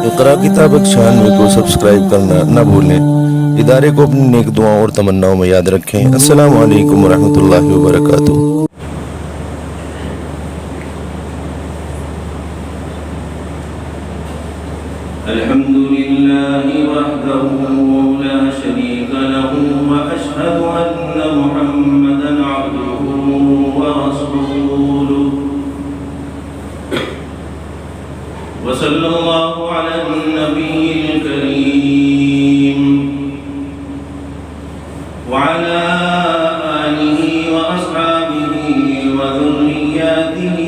اقرا کتابت 96 کو سبسکرائب کرنا نہ بھولیں۔ ادارے کو اپنی نیک دعاؤں اور تمناؤں میں یاد رکھیں۔ السلام علیکم ورحمۃ اللہ وبرکاتہ۔ الحمد لله وحده لا شريك له وأشهد أن محمدا عبده ورسوله وصلى الله على النبي الكريم وعلى آله وأصحابه وذرياته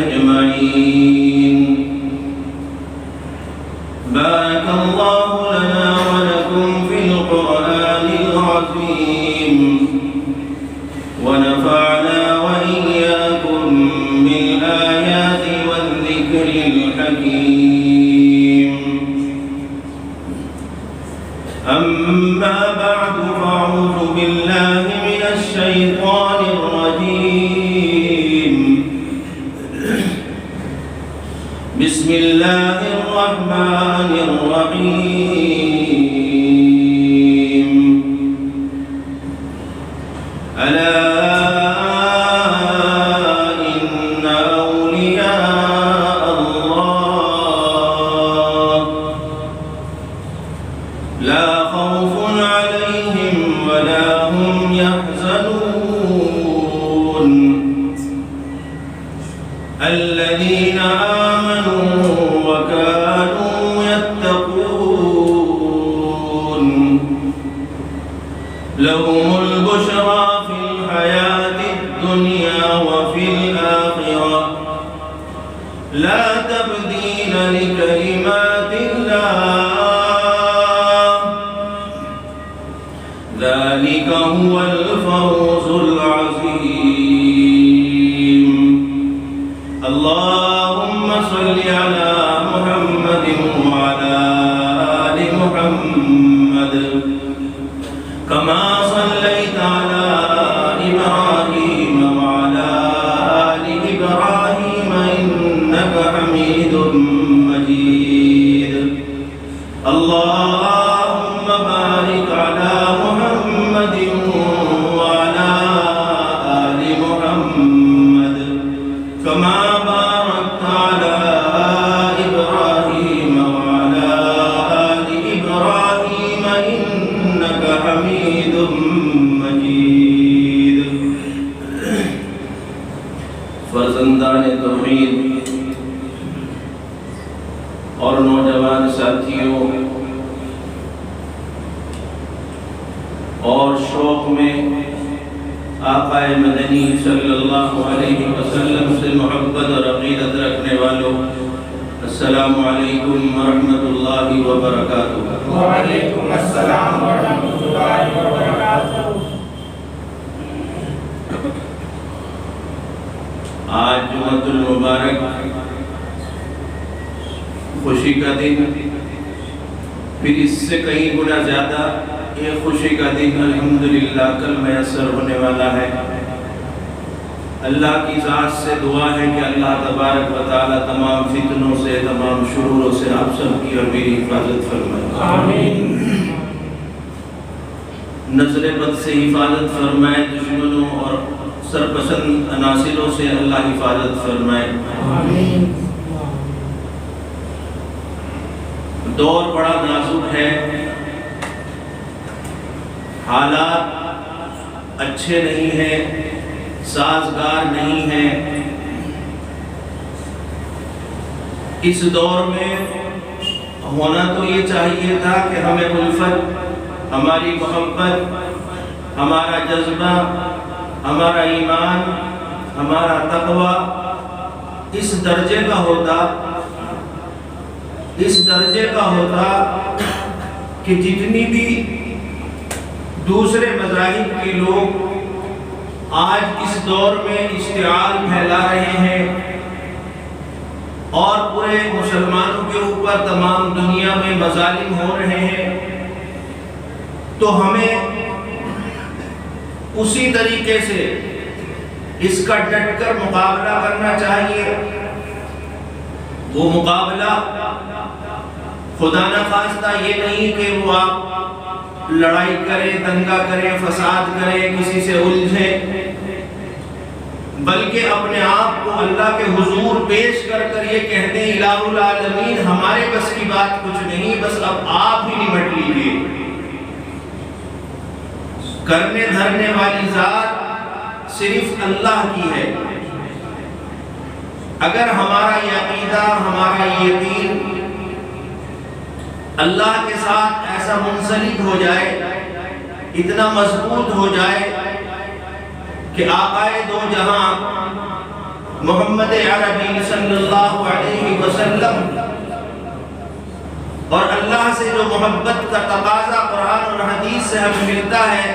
أجمعين. بارك الله لنا ولكم في القرآن العظيم ونفعنا وإياكم بالآيات والذكر الحكيم. أما بعد فأعوذ بالله من الشيطان الرجيم. بسم الله الرحمن الرحيم. ألا إن أولياء الله لا خوف عليهم ولا هم يحزنون الذين آمنوا وكانوا يتقون لهم البشرى في الحياة الدنيا وفي الآخرة لا تبديل لكلمات الله ذلك هو الفوز العظيم. اللهم صل على محمد وعلى آل محمد كما صليت على إبراهيم وعلى آل إبراهيم إنك حميد مجيد. اللهم بارك على محمد وعلى آل محمد كما باركت على إبراهيم وعلى آل إبراهيم إنك حميد مجيد. فرزندان توحید اور نوجوان ساتھیوں اور شوق میں آقا مدنی صلی اللہ علیہ وسلم سے محبت اور عقیدت رکھنے والوں، السلام علیکم ورحمۃ اللہ وبرکاتہ. وعلیکم السلام ورحمۃ اللہ وبرکاتہ. آج جمعۃ المبارک خوشی کا دن، پھر اس سے کئی گنا زیادہ یہ خوشی کا دن الحمدللہ کل میسر ہونے والا ہے. اللہ کی ذات سے دعا ہے کہ اللہ تبارک و تعالی تمام فتنوں سے، تمام شروروں سے آپ سب کی اور میری حفاظت فرمائے. آمین. نظر بد سے حفاظت فرمائے، دشمنوں اور سرپسند عناصروں سے اللہ حفاظت فرمائے. آمین. دور بڑا نازک ہے، حالات اچھے نہیں ہیں، سازگار نہیں ہیں. اس دور میں ہونا تو یہ چاہیے تھا کہ ہمیں الفت، ہماری محبت، ہمارا جذبہ، ہمارا ایمان، ہمارا تقوی اس درجے کا ہوتا کہ جتنی بھی دوسرے مذاہب کے لوگ آج اس دور میں اشتعال پھیلا رہے ہیں اور پورے مسلمانوں کے اوپر تمام دنیا میں مظالم ہو رہے ہیں، تو ہمیں اسی طریقے سے اس کا ڈٹ کر مقابلہ کرنا چاہیے. وہ مقابلہ خدا نہ خواستہ یہ نہیں کہ وہ آپ لڑائی کریں، دنگا کریں، فساد کریں، کسی سے الجھیں، بلکہ اپنے آپ کو اللہ کے حضور پیش کر کر یہ کہہ دیں الہ العالمین ہمارے بس کی بات کچھ نہیں، بس اب آپ ہی نمٹ لیجیے۔ کرنے دھرنے والی ذات صرف اللہ کی ہے۔ اگر ہمارا یہ عقیدہ، ہمارا یہ یقین اللہ کے ساتھ ایسا منسلک ہو جائے، اتنا مضبوط ہو جائے کہ آقائے دو جہاں محمد عربی صلی اللہ علیہ وسلم اور اللہ سے جو محبت کا تقاضا قرآن اور حدیث سے ہمیں ملتا ہے،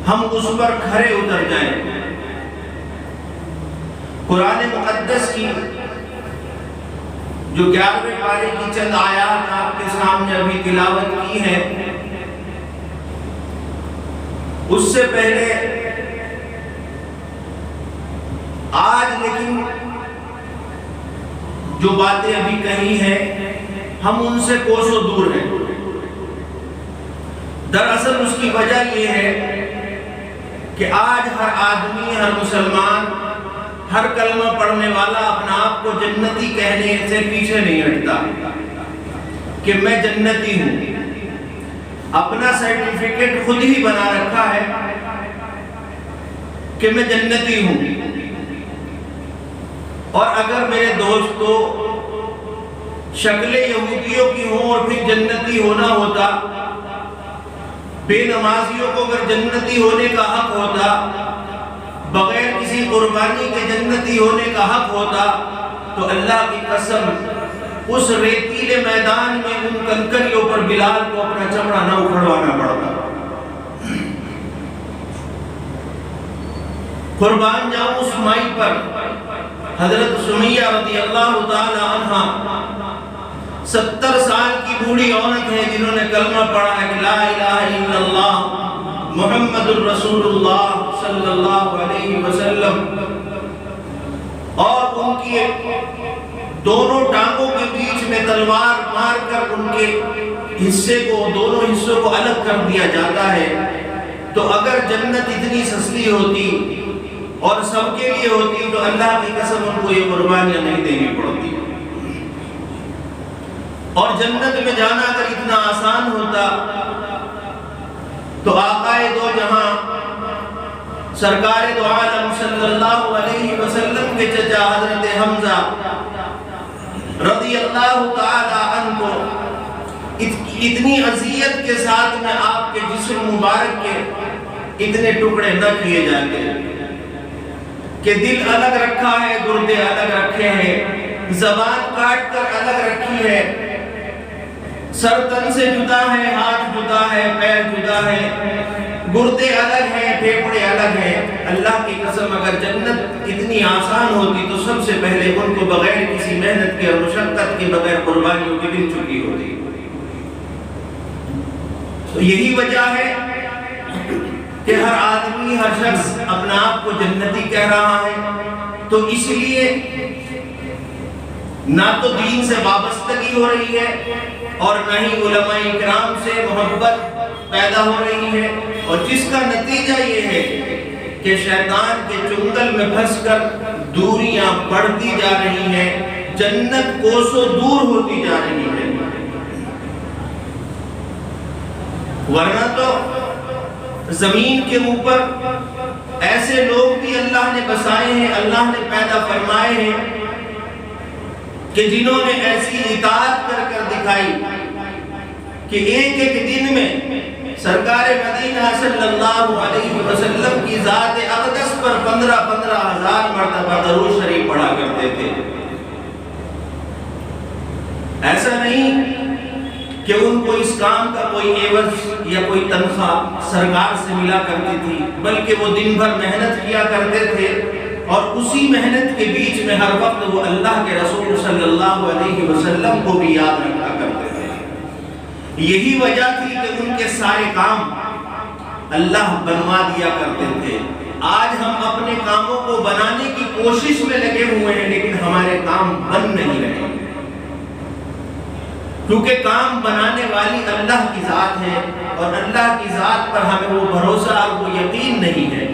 ہم اس پر کھرے اتر جائیں۔ قرآن مقدس کی جو 11ویں پارے کی چند آیات آپ کے سامنے ابھی تلاوت کی ہے، اس سے پہلے آج لیکن جو باتیں ابھی کہی ہیں ہم ان سے کوسوں دور ہیں۔ دراصل اس کی وجہ یہ ہے کہ آج ہر آدمی، ہر مسلمان، ہر کلمہ پڑھنے والا اپنا آپ کو جنتی کہنے سے پیچھے نہیں ہٹتا کہ میں جنتی ہوں۔ اپنا سرٹیفکیٹ خود ہی بنا رکھا ہے کہ میں جنتی ہوں۔ اور اگر میرے دوستوں شکلیں یہودیوں کی ہوں اور پھر جنتی ہونا ہوتا، بے نمازیوں کو اگر جنتی ہونے کا حق ہوتا، بغیر کسی قربانی کے جنتی ہونے کا حق ہوتا، تو اللہ کی قسم اس ریتیلے میدان میں ان کنکریوں پر بلال کو اپنا چمڑا نہ اکھڑوانا پڑتا۔ قربان جاؤں اس مائی پر، حضرت سمیہ رضی اللہ تعالی عنہ 70 سال کی بوڑھی عورت ہے جنہوں نے کلمہ پڑھا ہے کہ لا الہ الا اللہ محمد الرسول اللہ صلی اللہ علیہ وسلم، اور ان کی دونوں ٹانگوں کے بیچ میں تلوار مار کر ان کے حصے کو، دونوں حصوں کو الگ کر دیا جاتا ہے۔ تو اگر جنت اتنی سستی ہوتی اور سب کے لیے ہوتی تو اللہ کی قسم ان کو یہ قربانیاں نہیں دینی پڑتی۔ اور جنت میں جانا اگر اتنا آسان ہوتا تو آقائے دو جہاں سرکار دو عالم صلی اللہ علیہ وسلم کے چچا حضرت حمزہ رضی اللہ تعالی عنہ کو اتنی اذیت کے ساتھ میں آپ کے جسم مبارک کے اتنے ٹکڑے نہ کیے جاتے کہ دل الگ رکھا ہے، گردے الگ رکھے ہیں، زبان کاٹ کر الگ رکھی ہے، سر تن سے جدا ہے، ہاتھ جدا ہے، پیر جدا ہے، گردے الگ ہیں، پھیپھڑے الگ ہیں۔ اللہ کی قسم اگر جنت اتنی آسان ہوتی تو سب سے پہلے ان کو بغیر کسی محنت کے اور مشقت کے بغیر قربانیوں کی مل چکی ہوتی۔ تو یہی وجہ ہے کہ ہر آدمی، ہر شخص اپنا آپ کو جنتی کہہ رہا ہے، تو اس لیے نہ تو دین سے وابستگی ہو رہی ہے اور نہ ہی علماء اکرام سے محبت پیدا ہو رہی ہے، اور جس کا نتیجہ یہ ہے کہ شیطان کے چنگل میں پھنس کر دوریاں بڑھتی جا رہی ہیں، جنت کوسوں دور ہوتی جا رہی ہے۔ ورنہ تو زمین کے اوپر ایسے لوگ بھی اللہ نے بسائے ہیں، اللہ نے پیدا فرمائے ہیں کہ جنہوں نے ایسی اطاعت کر کر دکھائی کہ ایک ایک دن میں سرکار مدینہ صلی اللہ علیہ وسلم کی ذات اقدس پر 15 ہزار مرتبہ درود شریف پڑھا کرتے تھے۔ ایسا نہیں کہ ان کو اس کام کا کوئی عوض یا کوئی تنخواہ سرکار سے ملا کرتی تھی، بلکہ وہ دن بھر محنت کیا کرتے تھے، اور اسی محنت کے بیچ میں ہر وقت وہ اللہ کے رسول صلی اللہ علیہ وسلم کو بھی یاد رکھا کرتے تھے۔ یہی وجہ تھی کہ ان کے سارے کام اللہ بنوا دیا کرتے تھے۔ آج ہم اپنے کاموں کو بنانے کی کوشش میں لگے ہوئے ہیں لیکن ہمارے کام بن نہیں رہے۔ کیونکہ کام بنانے والی اللہ کی ذات ہے، اور اللہ کی ذات پر ہمیں وہ بھروسہ اور وہ یقین نہیں ہے۔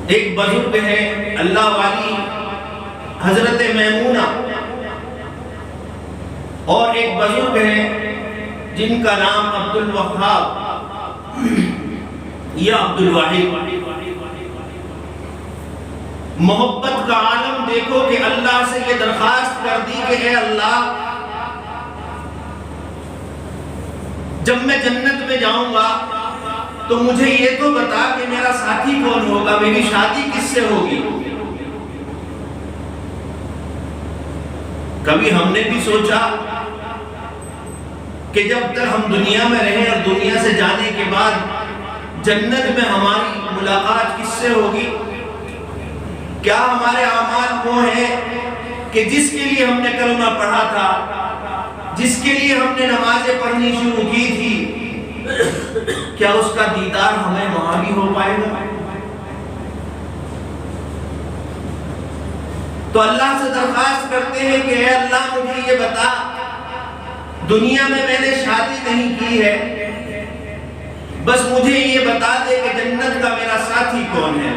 ایک بزرگ ہے اللہ والی حضرت میمونہ، اور ایک بزرگ ہے جن کا نام عبد الوہاب یا عبد الواحد۔ محبت کا عالم دیکھو کہ اللہ سے یہ درخواست کر دی کہ اے اللہ، جب میں جنت میں جاؤں گا تو مجھے یہ تو بتا کہ میرا ساتھی کون ہوگا، میری شادی کس سے ہوگی۔ کبھی ہم نے بھی سوچا کہ جب تک ہم دنیا میں رہیں اور دنیا سے جانے کے بعد جنت میں ہماری ملاقات کس سے ہوگی؟ کیا ہمارے اعمال وہ ہیں کہ جس کے لیے ہم نے کلمہ پڑھا تھا، جس کے لیے ہم نے نمازیں پڑھنی شروع کی تھی، کیا اس کا دیدار ہمیں وہاں بھی ہو پائے گا؟ تو اللہ سے درخواست کرتے ہیں کہ اے اللہ مجھے یہ بتا، دنیا میں نے شادی نہیں کی ہے، بس مجھے یہ بتا دے کہ جنت کا میرا ساتھی کون ہے۔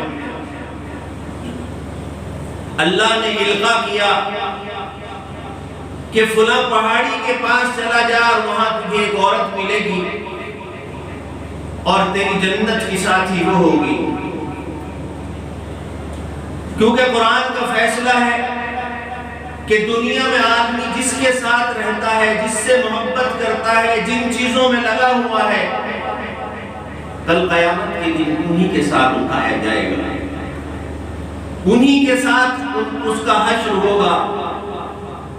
اللہ نے القا کیا کہ فلاں پہاڑی کے پاس چلا جا اور وہاں تجھے ایک عورت ملے گی اور تیری جنت کی ساتھی وہ ہوگی۔ کیونکہ قرآن کا فیصلہ ہے کہ دنیا میں آدمی جس کے ساتھ رہتا ہے، جس سے محبت کرتا ہے، جن چیزوں میں لگا ہوا ہے، کل قیامت کے دن انہی کے ساتھ اٹھایا جائے گا، انہی کے ساتھ اس کا حشر ہوگا۔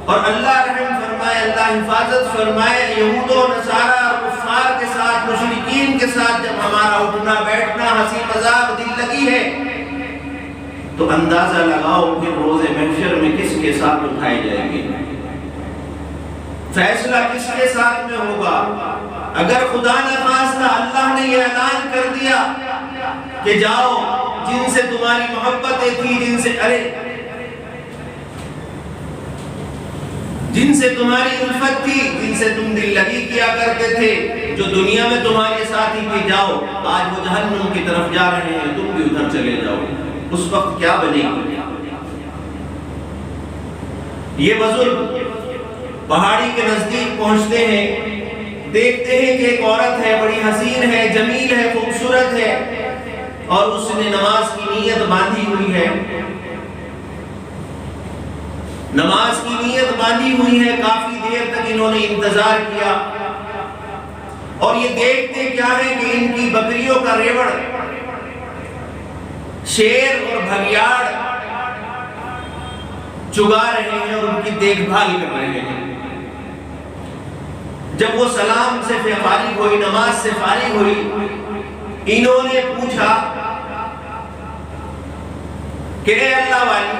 اور اللہ رحم فرمائے، اللہ حفاظت فرمائے، یہود و نصارہ اور کفار کے ساتھ، مشرکین کے ساتھ جب ہمارا اٹھنا بیٹھنا ہنسی مذاق دل لگی ہے تو اندازہ لگاؤ کہ روز محشر میں کس کے ساتھ اٹھائے جائیں گے، فیصلہ کس کے ساتھ میں ہوگا۔ اگر خدا نخواستہ اللہ نے یہ اعلان کر دیا کہ جاؤ، جن سے تمہاری محبتیں تھی، جن سے تمہاری الفت تھی، جن سے تم دل لگی کیا کرتے تھے، جو دنیا میں تمہارے ساتھی تھے، جاؤ، آج وہ جہنم کی طرف جا رہے ہیں، تم بھی ادھر چلے جاؤ۔ اس وقت کیا بنے گی؟ یہ بزرگ پہاڑی کے نزدیک پہنچتے ہیں، دیکھتے ہیں کہ ایک عورت ہے، بڑی حسین ہے، جمیل ہے، خوبصورت ہے، اور اس نے نماز کی نیت باندھی ہوئی ہے، نماز کی نیت باندھی ہوئی ہے۔ کافی دیر تک انہوں نے انتظار کیا، اور یہ دیکھتے کیا ہے کہ ان کی بکریوں کا ریوڑ شیر اور بھگیاڑ چگا رہے ہیں اور ان کی دیکھ بھال کر رہے ہیں۔ جب وہ سلام سے فارغ ہوئی، نماز سے فارغ ہوئی، انہوں نے پوچھا کہ اے اللہ والی،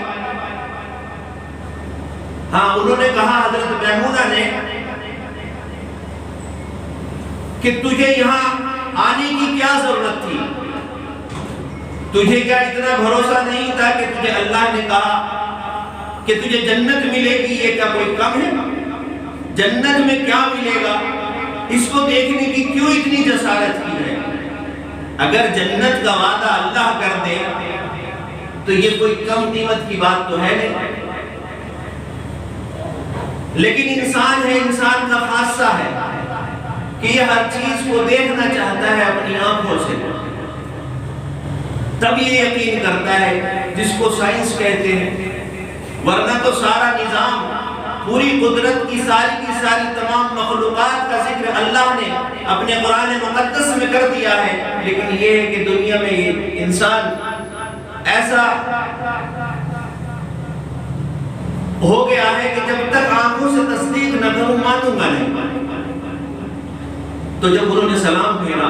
ہاں انہوں نے کہا حضرت میمونہ نے کہ تجھے یہاں آنے کی کیا ضرورت تھی؟ تجھے کیا اتنا بھروسہ نہیں تھا کہ تجھے اللہ نے کہا کہ تجھے جنت ملے گی؟ یہ کیا کوئی کم ہے؟ جنت میں کیا ملے گا؟ اس کو دیکھنے کی کیوں اتنی جسارت کی ہے؟ اگر جنت کا وعدہ اللہ کر دے تو یہ کوئی کم قیمت کی بات تو ہے نہیں، لیکن انسان ہے، انسان کا خاصہ ہے کہ یہ ہر چیز کو دیکھنا چاہتا ہے اپنی آنکھوں سے، تب یہ یقین کرتا ہے، جس کو سائنس کہتے ہیں۔ ورنہ تو سارا نظام، پوری قدرت کی ساری تمام مخلوقات کا ذکر اللہ نے اپنے قرآن مقدس میں کر دیا ہے، لیکن یہ ہے کہ دنیا میں یہ انسان ایسا ہو گیا ہے کہ جب تک آنکھوں سے تصدیق نہ کروں مانوں گا نہیں۔ تو جب انہوں نے سلام پھیرا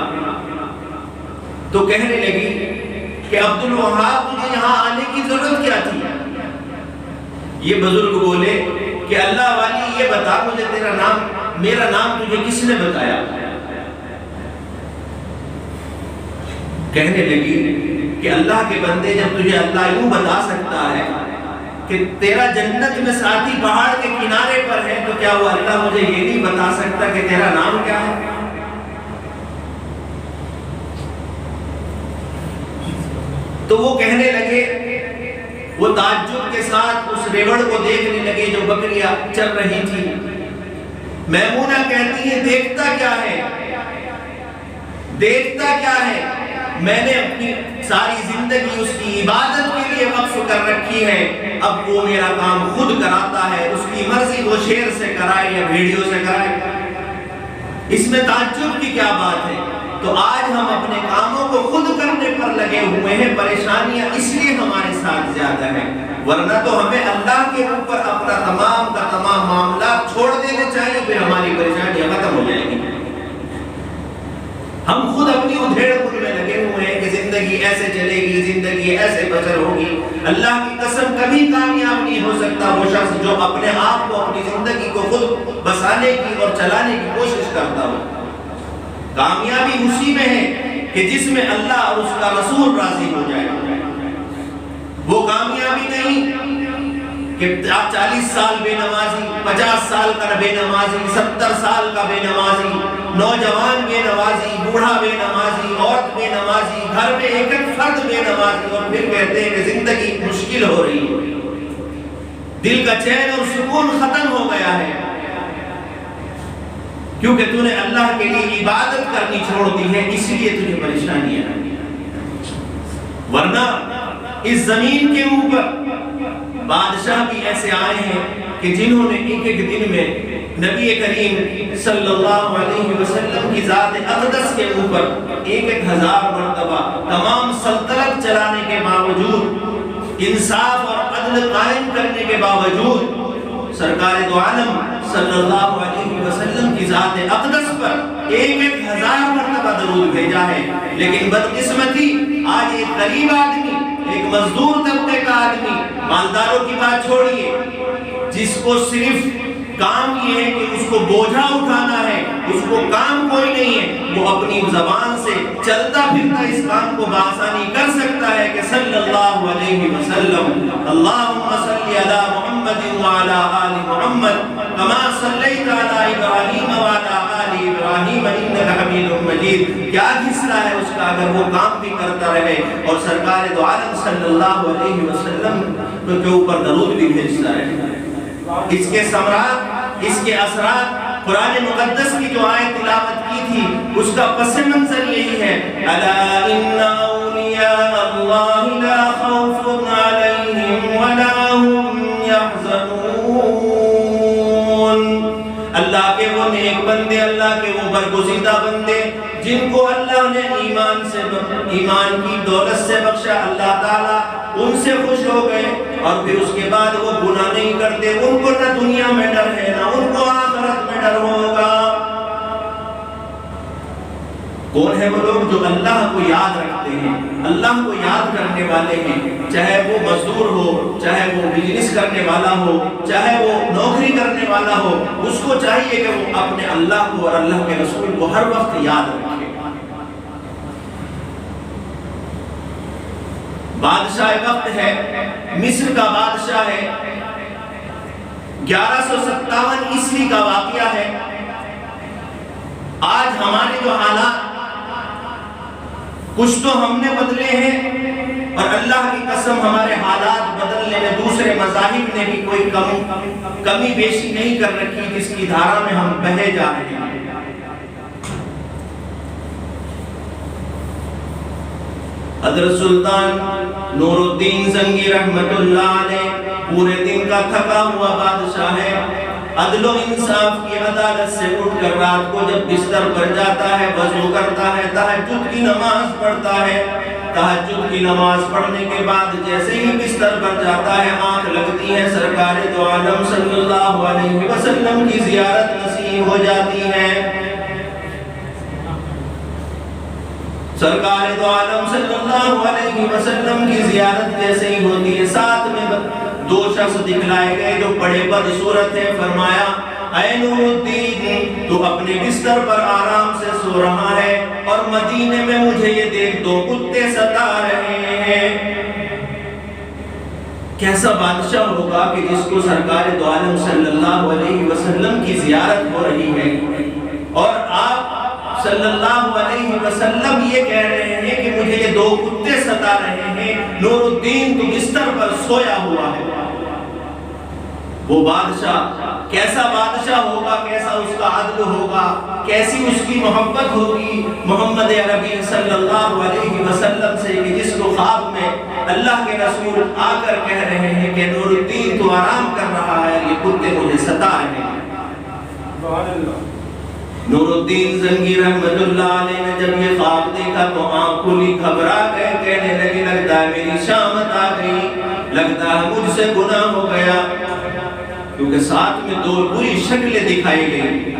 تو کہنے لگی کہ عبد الوہاب تجھے یہاں آنے کی ضرورت کیا تھی؟ یہ بزرگ بولے کہ اللہ والی یہ بتا مجھے میرا نام تجھے کس نے بتایا؟ کہنے لگی کہ اللہ کے بندے، جب تجھے اللہ یوں بتا سکتا ہے کہ تیرا جنت میں ساتھی پہاڑ کے کنارے پر ہے، تو کیا وہ اللہ مجھے یہ نہیں بتا سکتا کہ تیرا نام کیا ہے؟ تو وہ کہنے لگے، وہ تعجب کے ساتھ اس ریوڑ کو دیکھنے لگے جو بکریاں چل رہی تھی۔ میمونہ کہتی ہے دیکھتا کیا ہے، دیکھتا کیا ہے، میں نے اپنی ساری زندگی اس کی عبادت کے لیے وقف کر رکھی ہے، اب وہ میرا کام خود کراتا ہے، اس کی مرضی وہ شیر سے کرائے یا بھیڑیوں سے کرائے، اس میں تعجب کی کیا بات ہے؟ تو آج ہم اپنے کاموں کو خود کرنے پر لگے ہوئے ہیں، پریشانیاں اس لیے ہمارے ساتھ زیادہ ہیں، ورنہ تو ہمیں اللہ کے اوپر اپنا تمام کا تمام معاملات چھوڑ دینے چاہیے، پھر ہماری پریشانیاں ختم ہو جائیں گی۔ ہم خود اپنی ادھیڑ بن میں لگے ہوئے ہیں کہ زندگی ایسے چلے گی، زندگی ایسے بسر ہوگی۔ اللہ کی قسم کبھی کامیاب نہیں ہو سکتا وہ شخص جو اپنے آپ کو، اپنی زندگی کو خود بسانے کی اور چلانے کی کوشش کرتا ہو۔ کامیابی اسی میں ہے کہ جس میں اللہ اور اس کا رسول راضی ہو جائے۔ وہ کامیابی نہیں کہ 40 سال بے نمازی، 50 سال کا بے نمازی، 70 سال کا بے نمازی، نوجوان بے نمازی، بوڑھا بے نمازی، عورت بے نمازی، گھر میں ایک ایک فرد بے نمازی، اور پھر کہتے ہیں کہ زندگی مشکل ہو رہی ہے، دل کا چین اور سکون ختم ہو گیا ہے، کیونکہ تو نے اللہ کے لیے عبادت کرنی چھوڑ دی ہے، اس لیے تجھے پریشانیاں ہیں۔ ورنہ اس زمین کے اوپر بادشاہ بھی ایسے آئے ہیں کہ جنہوں نے ایک ایک دن میں نبی کریم صلی اللہ علیہ وسلم کی ذات اقدس کے اوپر 1000 مرتبہ تمام سلطنت چلانے کے باوجود، انصاف اور عدل قائم کرنے کے باوجود، سرکار دو عالم صلی اللہ علیہ وسلم کی ذات اقدس پر 1000 مرتبہ درود بھیجا ہے، لیکن بدقسمتی آج ایک غریب آدمی، ایک مزدور طبقے کا آدمی، مالداروں کی بات چھوڑیے، جس کو صرف کام یہ ہے کہ اس کو بوجھا اٹھانا ہے، اس کو کام کوئی نہیں ہے، وہ اپنی زبان سے چلتا پھرتا اس کام کو بآسانی کر سکتا ہے کہ صلی اللہ علیہ وسلم، اللہم صلی علی محمد وعلی آل محمد کما صلیت علی ابراہیم وعلی آل ابراہیم انک حمید مجید۔ کیا گھستا ہے اس کا اگر وہ کام بھی کرتا رہے اور سرکار دو عالم صلی اللہ علیہ وسلم کے اوپر درود بھی بھیجتا رہے۔ اس کے ثمرات، اس کے اثرات، قرآن مقدس کی جو آیت تلاوت کی تھی اس کا پس منظر یہی ہے، الا ان اولیاء اللہ لا خوف علیہم ولا هم یحزنون۔ اللہ کے وہ نیک بندے، اللہ کے وہ برگزیدہ بندے جن کو اللہ نے ایمان کی دولت سے بخشا، اللہ تعالیٰ ان سے خوش ہو گئے، اور پھر اس کے بعد وہ گناہ نہیں کرتے، ان کو نہ دنیا میں ڈر ہے نہ ان کو آخرت میں ڈر ہوگا۔ کون ہے وہ لوگ جو اللہ کو یاد رکھتے ہیں، اللہ کو یاد کرنے والے ہیں، چاہے وہ مزدور ہو، چاہے وہ بزنس کرنے والا ہو، چاہے وہ نوکری کرنے والا ہو، اس کو چاہیے کہ وہ اپنے اللہ کو اور اللہ کے رسول کو ہر وقت یاد رکھے۔ بادشاہ وقت ہے، مصر کا بادشاہ ہے، 1157 عیسوی کا واقعہ ہے۔ آج ہمارے جو حالات کچھ تو ہم نے بدلے ہیں، اور اللہ کی قسم ہمارے حالات بدلنے میں دوسرے مذاہب نے بھی کوئی کمی بیشی نہیں کر رکھی، جس کی دھارا میں ہم بہے جا رہے ہیں۔ حضرت سلطان نور الدین زنگی رحمت اللہ علیہ پورے دن کا تھکا ہوا بادشاہ ہے، عدل و انصاف کی عدالت سے اٹھ کر رات کو جب بستر پر جاتا ہے، وضو کرتا ہے، تہجد کی نماز پڑھتا ہے، تہجد کی نماز پڑھنے کے بعد جیسے ہی بستر پر جاتا ہے، آنکھ لگتی ہے، سرکار دو عالم صلی اللہ علیہ وسلم کی زیارت نصیب ہو جاتی ہے۔ سرکار دو عالم صلی اللہ علیہ وسلم کی زیارت جیسے ہی ہوتی ہے، ساتھ میں 2 شخص دکھلائے گئے جو بڑے بدصورت ہیں۔ فرمایا، اے نور الدین، تو اپنے بستر پر آرام سے سو رہا ہے، اور مدینے میں مجھے یہ دیکھ 2 کتے ستا رہے ہیں۔ کیسا بادشاہ ہوگا کہ جس کو سرکار دو عالم صلی اللہ علیہ وسلم کی زیارت ہو رہی ہے اور آپ صلی اللہ علیہ وسلم یہ کہہ رہے ہیں کہ مجھے یہ دو کتے ستا رہے ہیں، نور الدین تو بستر پر سویا ہوا ہے۔ وہ بادشاہ کیسا بادشاہ ہوگا، کیسا اس کا عدل ہوگا، کیسی اس کی محبت ہوگی محمد عربی صلی اللہ علیہ وسلم سے کہ جس کو خواب میں اللہ کے رسول آ کر کہہ رہے ہیں کہ نور الدین تو آرام کر رہا ہے، یہ کتے مجھے ستا رہے ہیں۔ نور الدین زنگی رحمت اللہ علیہ نے جب یہ خواب دیکھا تو آنکھ کھلی، گھبرا گئے، کہنے لگے لگتا ہے میری شامت آ گئی، لگتا ہے مجھ سے گناہ ہو گیا، کیونکہ ساتھ میں دو بری شکلیں دکھائی گئی۔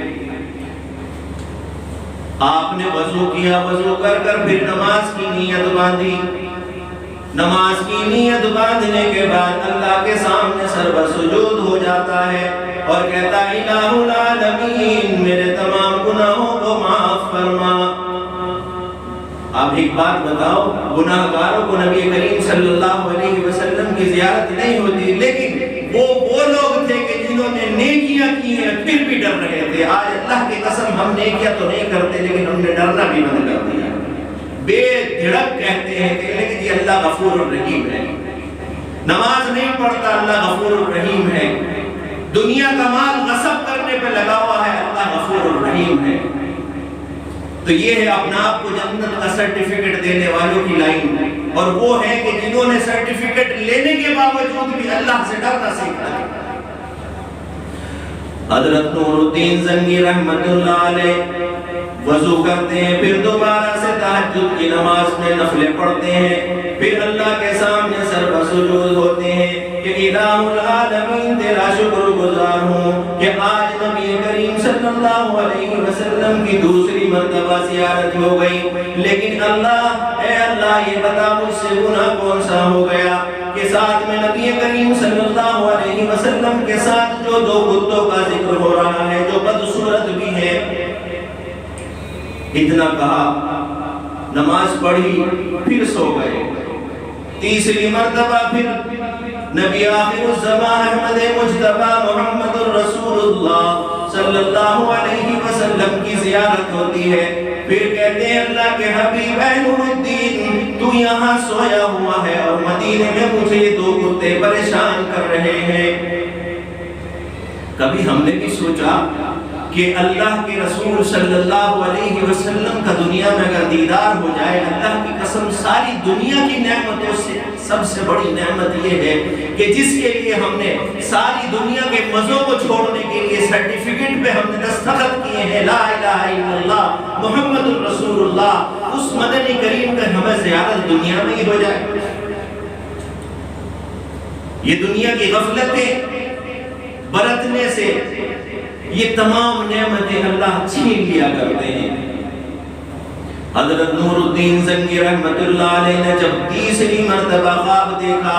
آپ نے وضو کیا، وضو کر کر پھر نماز کی نیت باندھی، نماز کی نیت باندھنے کے بعد اللہ کے سامنے سر سجود ہو جاتا ہے اور کہتا ہے الہ العالمین میرے تمام گناہوں کو معاف فرما۔ آپ ایک بات بتاؤ، گناہگاروں کو نبی کریم صلی اللہ علیہ وسلم کی زیارت نہیں ہوتی، لیکن وہ لوگ تھے کہ جنہوں نے نیکیاں کی ہیں پھر بھی ڈر رہے تھے۔ آج اللہ کی قسم ہم نیکیاں تو نہیں کرتے لیکن ہم نے ڈرنا بھی بند کر دیا، بے دھڑک کہتے ہیں کہ لیکن یہ اللہ غفور الرحیم ہے، نماز نہیں پڑھتا اللہ غفور الرحیم ہے، دنیا کا مال غصب کرنے پہ لگا ہوا ہے اللہ غفور الرحیم ہے۔ تو یہ ہے اپنا آپ کو جنت کا سرٹیفکیٹ دینے والوں کی لائن، اور وہ ہے کہ جنہوں نے سرٹیفکیٹ لینے کے باوجود بھی اللہ سے ڈرنا سیکھا۔ حضرت نور الدین زنگی رحمت اللہ علیہ وضو کرتے ہیں، پھر دوبارہ سے تہجد کی نماز میں نفلیں پڑھتے ہیں، پھر اللہ کے سامنے سر بسجود ہوتے ہیں کہ الہ العالمین تیرا شکر گزار ہوں کہ آج نبی کریم صلی اللہ علیہ وسلم کی دوسری مرتبہ زیارت ہو گئی، لیکن اللہ اے اللہ یہ بتا مجھ سے گناہ کون سا ہو گیا کہ ساتھ میں نبی کریم صلی اللہ علیہ وسلم کے ساتھ جو دو کتوں کا ذکر ہو رہا ہے جو بدصورت بھی ہے۔ اتنا کہا، نماز پڑھی، پھر سو گئے۔ تیسری مرتبہ پھر نبی آخر الزمان احمد مجتبی محمد الرسول اللہ صلی اللہ علیہ وسلم کی زیارت ہوتی ہے، پھر کہتے ہیں اللہ کے حبیب اے نور الدین تو یہاں سویا ہوا ہے اور مدینے میں مجھے یہ دو کتے پریشان کر رہے ہیں۔ کبھی ہم نے بھی سوچا کہ اللہ کے رسول صلی اللہ علیہ وسلم کا دنیا میں اگر دیدار ہو جائے، اللہ کی قسم ساری دنیا کی نعمتوں سے سب سے بڑی نعمت یہ ہے کہ جس کے لیے ہم نے ساری دنیا کے مزوں کو چھوڑنے کے لیے سرٹیفکیٹ پہ ہم نے دستخط کیے ہیں لا الہ الا اللہ محمد الرسول اللہ، اس مدنی کریم کا ہمیں زیارت دنیا میں ہی ہو جائے۔ یہ دنیا کی غفلتیں برتنے سے یہ تمام نعمتیں اللہ چھین لیا کرتے ہیں۔ حضرت نور الدین زنگی رحمت اللہ علیہ نے جب تیسری مرتبہ خواب دیکھا،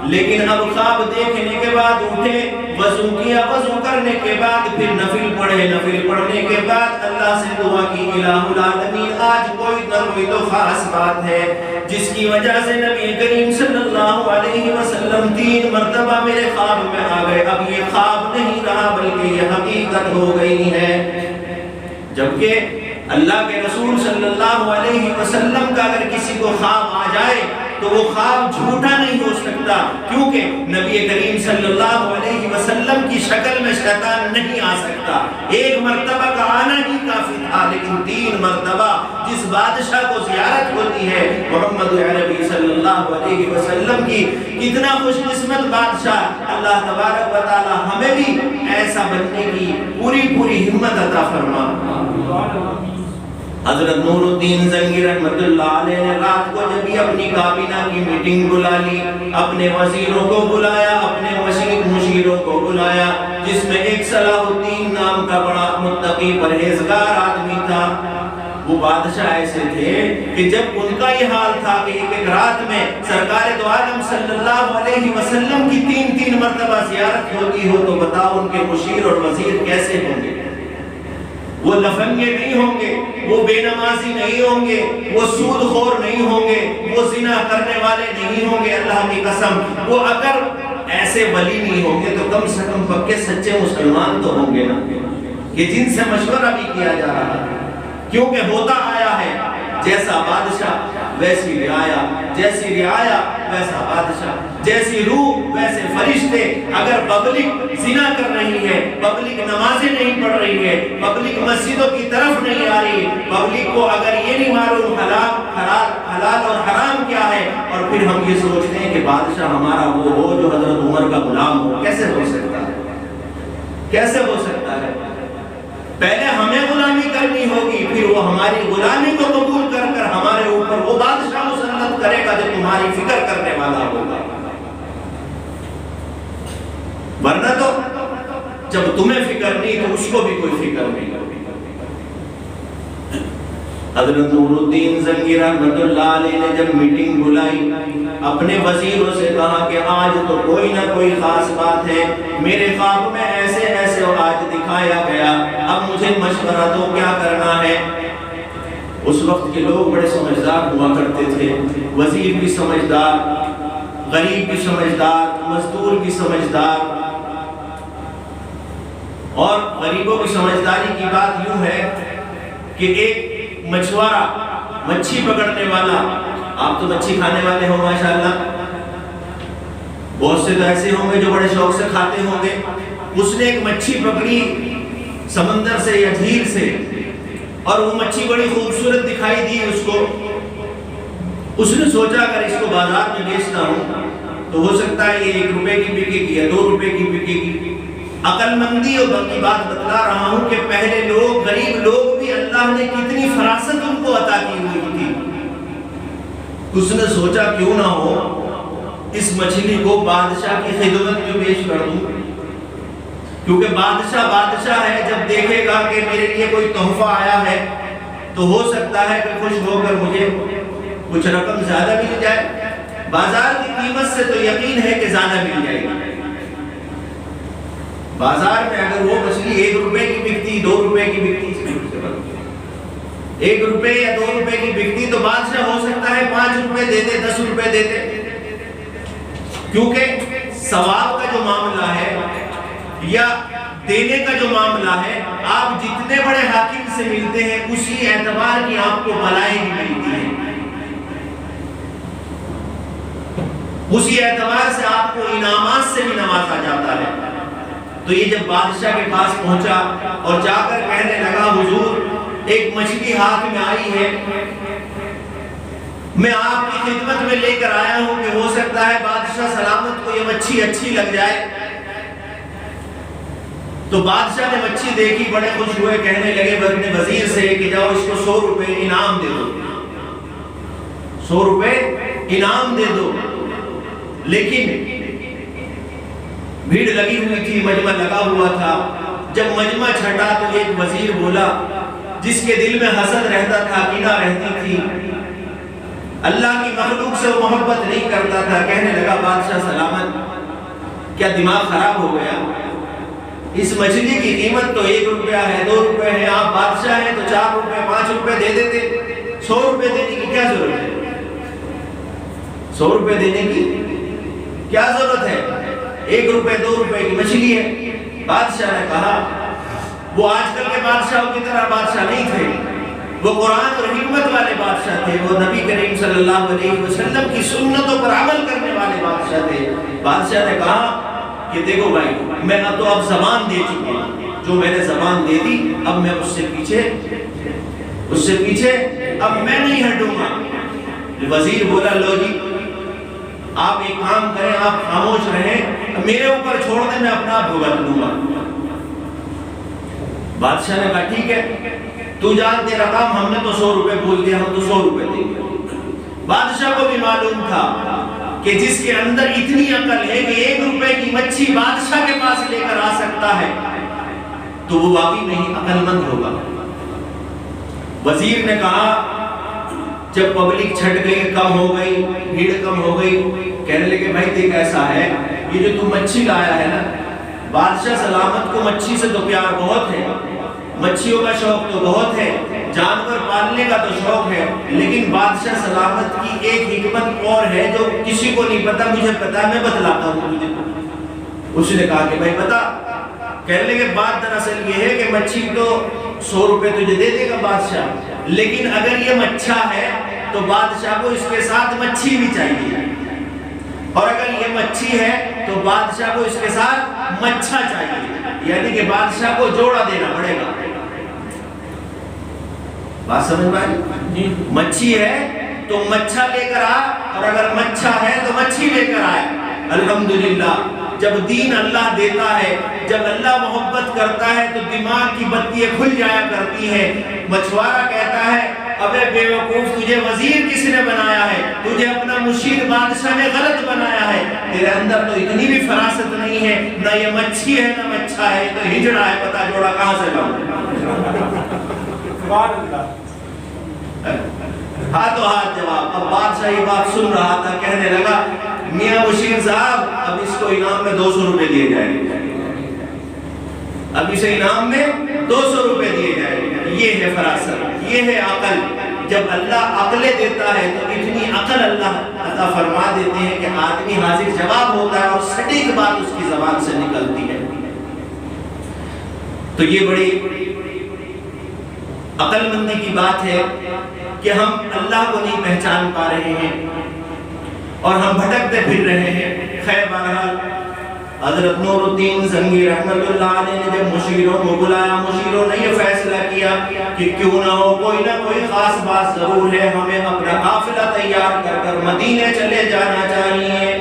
لیکن اب خواب دیکھنے کے بعد اٹھے، وضو کیا، وضو کرنے کے بعد پھر نفل پڑھے، نفل پڑھنے کے بعد اللہ سے دعا کی الہ العالمین آج کوئی نہ کوئی تو خاص بات ہے جس کی وجہ سے نبی کریم صلی اللہ علیہ وسلم 3 مرتبہ میرے خواب میں آ گئے، اب یہ خواب نہیں رہا بلکہ یہ حقیقت ہو گئی ہے۔ جبکہ اللہ کے رسول صلی اللہ علیہ وسلم کا اگر کسی کو خواب آ جائے تو وہ خواب جھوٹا نہیں ہو سکتا، کیونکہ نبی کریم صلی اللہ علیہ وسلم کی شکل میں شیطان نہیں آ سکتا۔ 1 مرتبہ کا آنا ہی کافی تھا، لیکن 3 مرتبہ جس بادشاہ کو زیارت ہوتی ہے محمد عربی صلی اللہ علیہ وسلم کی، کتنا خوش قسمت بادشاہ۔ اللہ تبارک و تعالی ہمیں بھی ایسا بننے کی پوری ہمت عطا فرما۔ حضرت نور الدین زنگی رحمت اللہ علیہ نے رات کو جب ہی اپنی کابینہ کی میٹنگ بلا لی، اپنے وزیروں کو بلایا، اپنے مشیروں کو بلایا، جس میں ایک صلاح الدین نام کا بڑا متقی پرہیزگار آدمی تھا۔ وہ بادشاہ ایسے تھے کہ جب ان کا یہ حال تھا کہ ایک رات میں سرکار دو عالم صلی اللہ علیہ وسلم کی 3 مرتبہ زیارت ہوتی ہو تو بتاؤ ان کے مشیر اور وزیر کیسے ہوں گے۔ وہ لفنگے نہیں ہوں گے، وہ بے نمازی نہیں ہوں گے، وہ سود خور نہیں ہوں گے، وہ زنا کرنے والے نہیں ہوں گے، اللہ کی قسم وہ اگر ایسے ولی نہیں ہوں گے تو کم سے کم پکے سچے مسلمان تو ہوں گے نا، کہ جن سے مشورہ بھی کیا جا رہا ہے، کیونکہ ہوتا آیا ہے جیسا بادشاہ ویسی رعایا، جیسی رعایا ویسا بادشاہ، جیسی روح ویسے فرشتے۔ اگر پبلک زنا کر رہی ہے، پبلک نمازیں نہیں پڑھ رہی ہے، پبلک مسجدوں کی طرف نہیں آ رہی، پبلک کو اگر یہ نہیں معلوم حلال اور حرام کیا ہے، اور پھر ہم یہ سوچتے ہیں کہ بادشاہ ہمارا وہ ہو جو حضرت عمر کا غلام ہو، کیسے ہو سکتا ہے؟ کیسے ہو سکتا ہے؟ پہلے ہمیں غلامی کرنی ہوگی، پھر وہ ہماری غلامی کو قبول کر کر ہمارے اوپر وہ بادشاہ مسلط کرے گا جو تمہاری فکر کرنے والا ہوگا، ورنہ تو جب تمہیں فکر نہیں تو اس کو بھی کوئی فکر نہیں۔ حضرت نور الدین زنگی رحمت اللہ علیہ نے جب میٹنگ بلائی، اپنے وزیروں سے کہا کہ آج تو کوئی نہ کوئی خاص بات ہے، میرے خواب میں ایسے ایسے آج دکھایا گیا، اب مجھے مشورہ دو کیا کرنا ہے۔ اس وقت کے لوگ بڑے سمجھدار ہوا کرتے تھے، وزیر بھی سمجھدار، غریب بھی سمجھدار، مزدور بھی سمجھدار، اور غریبوں کی سمجھداری کی بات یوں ہے کہ ایک مچھوارا، مچھی پکڑنے والا، آپ تو مچھی کھانے والے ہو ماشاءاللہ، بہت سے تو ایسے ہوں گے جو بڑے شوق سے کھاتے ہوں گے، اس نے ایک مچھی پکڑی سمندر سے یا جھیل سے، اور وہ مچھی بڑی خوبصورت دکھائی دی اس کو، اس نے سوچا اگر اس کو بازار میں بیچتا ہوں تو ہو سکتا ہے یہ 1 روپے کی بکے گی یا 2 روپے کی بکے گی۔ عقل مندی اور باقی بات بتلا رہا ہوں کہ پہلے لوگ، غریب لوگ بھی اللہ نے کتنی فراست ان کو عطا کی ہوئی تھی، اس نے سوچا کیوں نہ ہو اس مچھلی کو بادشاہ کی خدمت میں پیش کر دوں، کیونکہ بادشاہ ہے، جب دیکھے گا کہ میرے لیے کوئی تحفہ آیا ہے تو ہو سکتا ہے کہ خوش ہو کر مجھے کچھ رقم زیادہ مل جائے، بازار کی قیمت سے تو یقین ہے کہ زیادہ مل جائے گی۔ بازار میں اگر وہ مچھلی 1 روپے کی بکتی، 2 روپے کی بکتی، 1 روپے یا 2 روپے کی بکتی تو بادشاہ ہو سکتا ہے 5 روپے دیتے، 10 روپے دیتے، کیونکہ ثواب کا جو معاملہ ہے یا دینے کا جو معاملہ ہے، آپ جتنے بڑے حاکم سے ملتے ہیں اسی اعتبار کی آپ کو بھلائی بھی ملتی ہے، اسی اعتبار سے آپ کو انعامات سے بھی نوازا جاتا ہے۔ تو یہ جب بادشاہ کے پاس پہنچا اور جا کر کہنے لگا حضور ایک مچھلی ہاتھ میں آئی ہے، میں آپ کی خدمت میں لے کر آیا ہوں کہ ہو سکتا ہے بادشاہ سلامت کو یہ مچھی اچھی لگ جائے۔ تو بادشاہ نے مچھی دیکھی، بڑے خوش ہوئے، کہنے لگے اپنے وزیر سے کہ جاؤ اس کو 100 روپے انعام دے دو، 100 روپے انعام دے دو۔ لیکن بھیڑ لگی ہوئی تھی، مجمع لگا ہوا تھا، جب مجمع چھٹا تو ایک وزیر بولا جس کے دل میں حسد رہتا تھا، کینہ رہتی تھی، اللہ کی مخلوق سے وہ محبت نہیں کرتا تھا، کہنے لگا بادشاہ سلامت کیا دماغ خراب ہو گیا؟ اس مچھلی کی قیمت تو 1 روپیہ ہے، 2 روپے ہے، آپ بادشاہ ہیں تو 4 روپے 5 روپے دے دیتے، 100 روپے دینے کی کیا ضرورت ہے؟ 100 روپے دینے کی کیا ضرورت ہے؟ 1 روپے 2 روپے کی مچھلی ہے۔ بادشاہ نے کہا، وہ آج کل کے بادشاہوں کی طرح بادشاہ نہیں تھے، وہ قرآن اور حکمت والے بادشاہ تھے، وہ نبی کریم صلی اللہ علیہ وسلم کی سنتوں پر عمل کرنے والے بادشاہ تھے۔ بادشاہ نے کہا کہ دیکھو بھائی، میں اب زبان دے چکا ہوں، جو میں نے زبان دے دی اب میں اس سے پیچھے اب میں نہیں ہٹوں گا۔ وزیر بولا لو جی آپ ایک کام کریں، آپ خاموش رہیں، میرے اوپر چھوڑ دیں، میں اپنا بھگت لوں گا۔ بادشاہ نے کہا ٹھیک ہے، تو جان تیرا کام، ہم نے تو 100 روپے بول دیا، ہم تو 100 روپے دیں گے۔ بادشاہ کو بھی معلوم تھا کہ جس کے اندر اتنی عقل ہے کہ 1 روپے کی مچھی بادشاہ کے پاس لے کر آ سکتا ہے تو وہ واقعی نہیں عقل مند ہوگا۔ وزیر نے کہا جب پبلک چھٹ گئی، کم ہو گئی، بھیڑ کم ہو گئی، کہنے لگے بھائی دیکھ ایسا ہے، یہ جو تم مچھی لایا ہے نا، بادشاہ سلامت کو مچھی سے تو پیار بہت ہے، مچھلیوں کا شوق تو بہت ہے، جانور پالنے کا تو شوق ہے، لیکن بادشاہ سلامت کی ایک حکمت اور ہے جو کسی کو نہیں پتا، مجھے پتا، میں بتلاتا ہوں تجھے۔ اس نے کہا کہ بھائی بتا۔ کہنے لگے بات دراصل یہ ہے کہ مچھی تو 100 روپے تجھے دے دے گا بادشاہ، لیکن اگر یہ مچھا ہے تو بادشاہ کو اس کے ساتھ مچھی بھی چاہیے، اور اگر یہ مچھی ہے تو بادشاہ کو اس کے ساتھ مچھا چاہیے، یعنی کہ بادشاہ کو جوڑا دینا پڑے گا۔ بات سمجھ پائے؟ مچھی ہے تو مچھا لے کر آ، اور اگر مچھا ہے تو مچھی لے کر آئے۔ الحمدللہ جب دین اللہ دیتا ہے، جب اللہ محبت کرتا ہے تو دماغ کی بتیاں کھل جایا کرتی ہیں۔ مچھوارا کہتا ہے ابے بے وقوف، تجھے وزیر کس نے بنایا ہے؟ تجھے اپنا مشیر بادشاہ نے غلط بنایا ہے، تیرے اندر تو اتنی بھی فراست نہیں ہے، نہ یہ مچھی ہے نہ مچھا ہے، تو ہجڑا ہے، پتا جوڑا کہاں سے لاؤں؟ ہاتھ و ہاتھ جواب۔ اب بادشاہ یہ بات سن رہا تھا، کہنے لگا میاں مشیر صاحب اب اس کو انعام میں 200 روپے دیے جائیں گے، اب اسے انعام میں 200 روپے دیے جائیں گے۔ یہ ہے فراست، یہ ہے عقل۔ جب اللہ عقلیں دیتا ہے تو اتنی عقل اللہ عطا فرما دیتے ہیں کہ آدمی حاضر جواب ہوتا ہے اور سٹیک بات اس کی زبان سے نکلتی ہے۔ تو یہ بڑی عقل مندی کی بات ہے کہ ہم اللہ کو نہیں پہچان پا رہے ہیں اور ہم بھٹکتے پھر رہے ہیں۔ خیر بہرحال حضرت نور الدین زنگی رحمت اللہ علیہ نے جب مشیروں کو بلایا، مشیروں نے یہ فیصلہ کیا کہ کیوں نہ ہو کوئی نہ کوئی خاص بات ضرور ہے، ہمیں اپنا قافلہ تیار کر کر مدینے چلے جانا چاہیے۔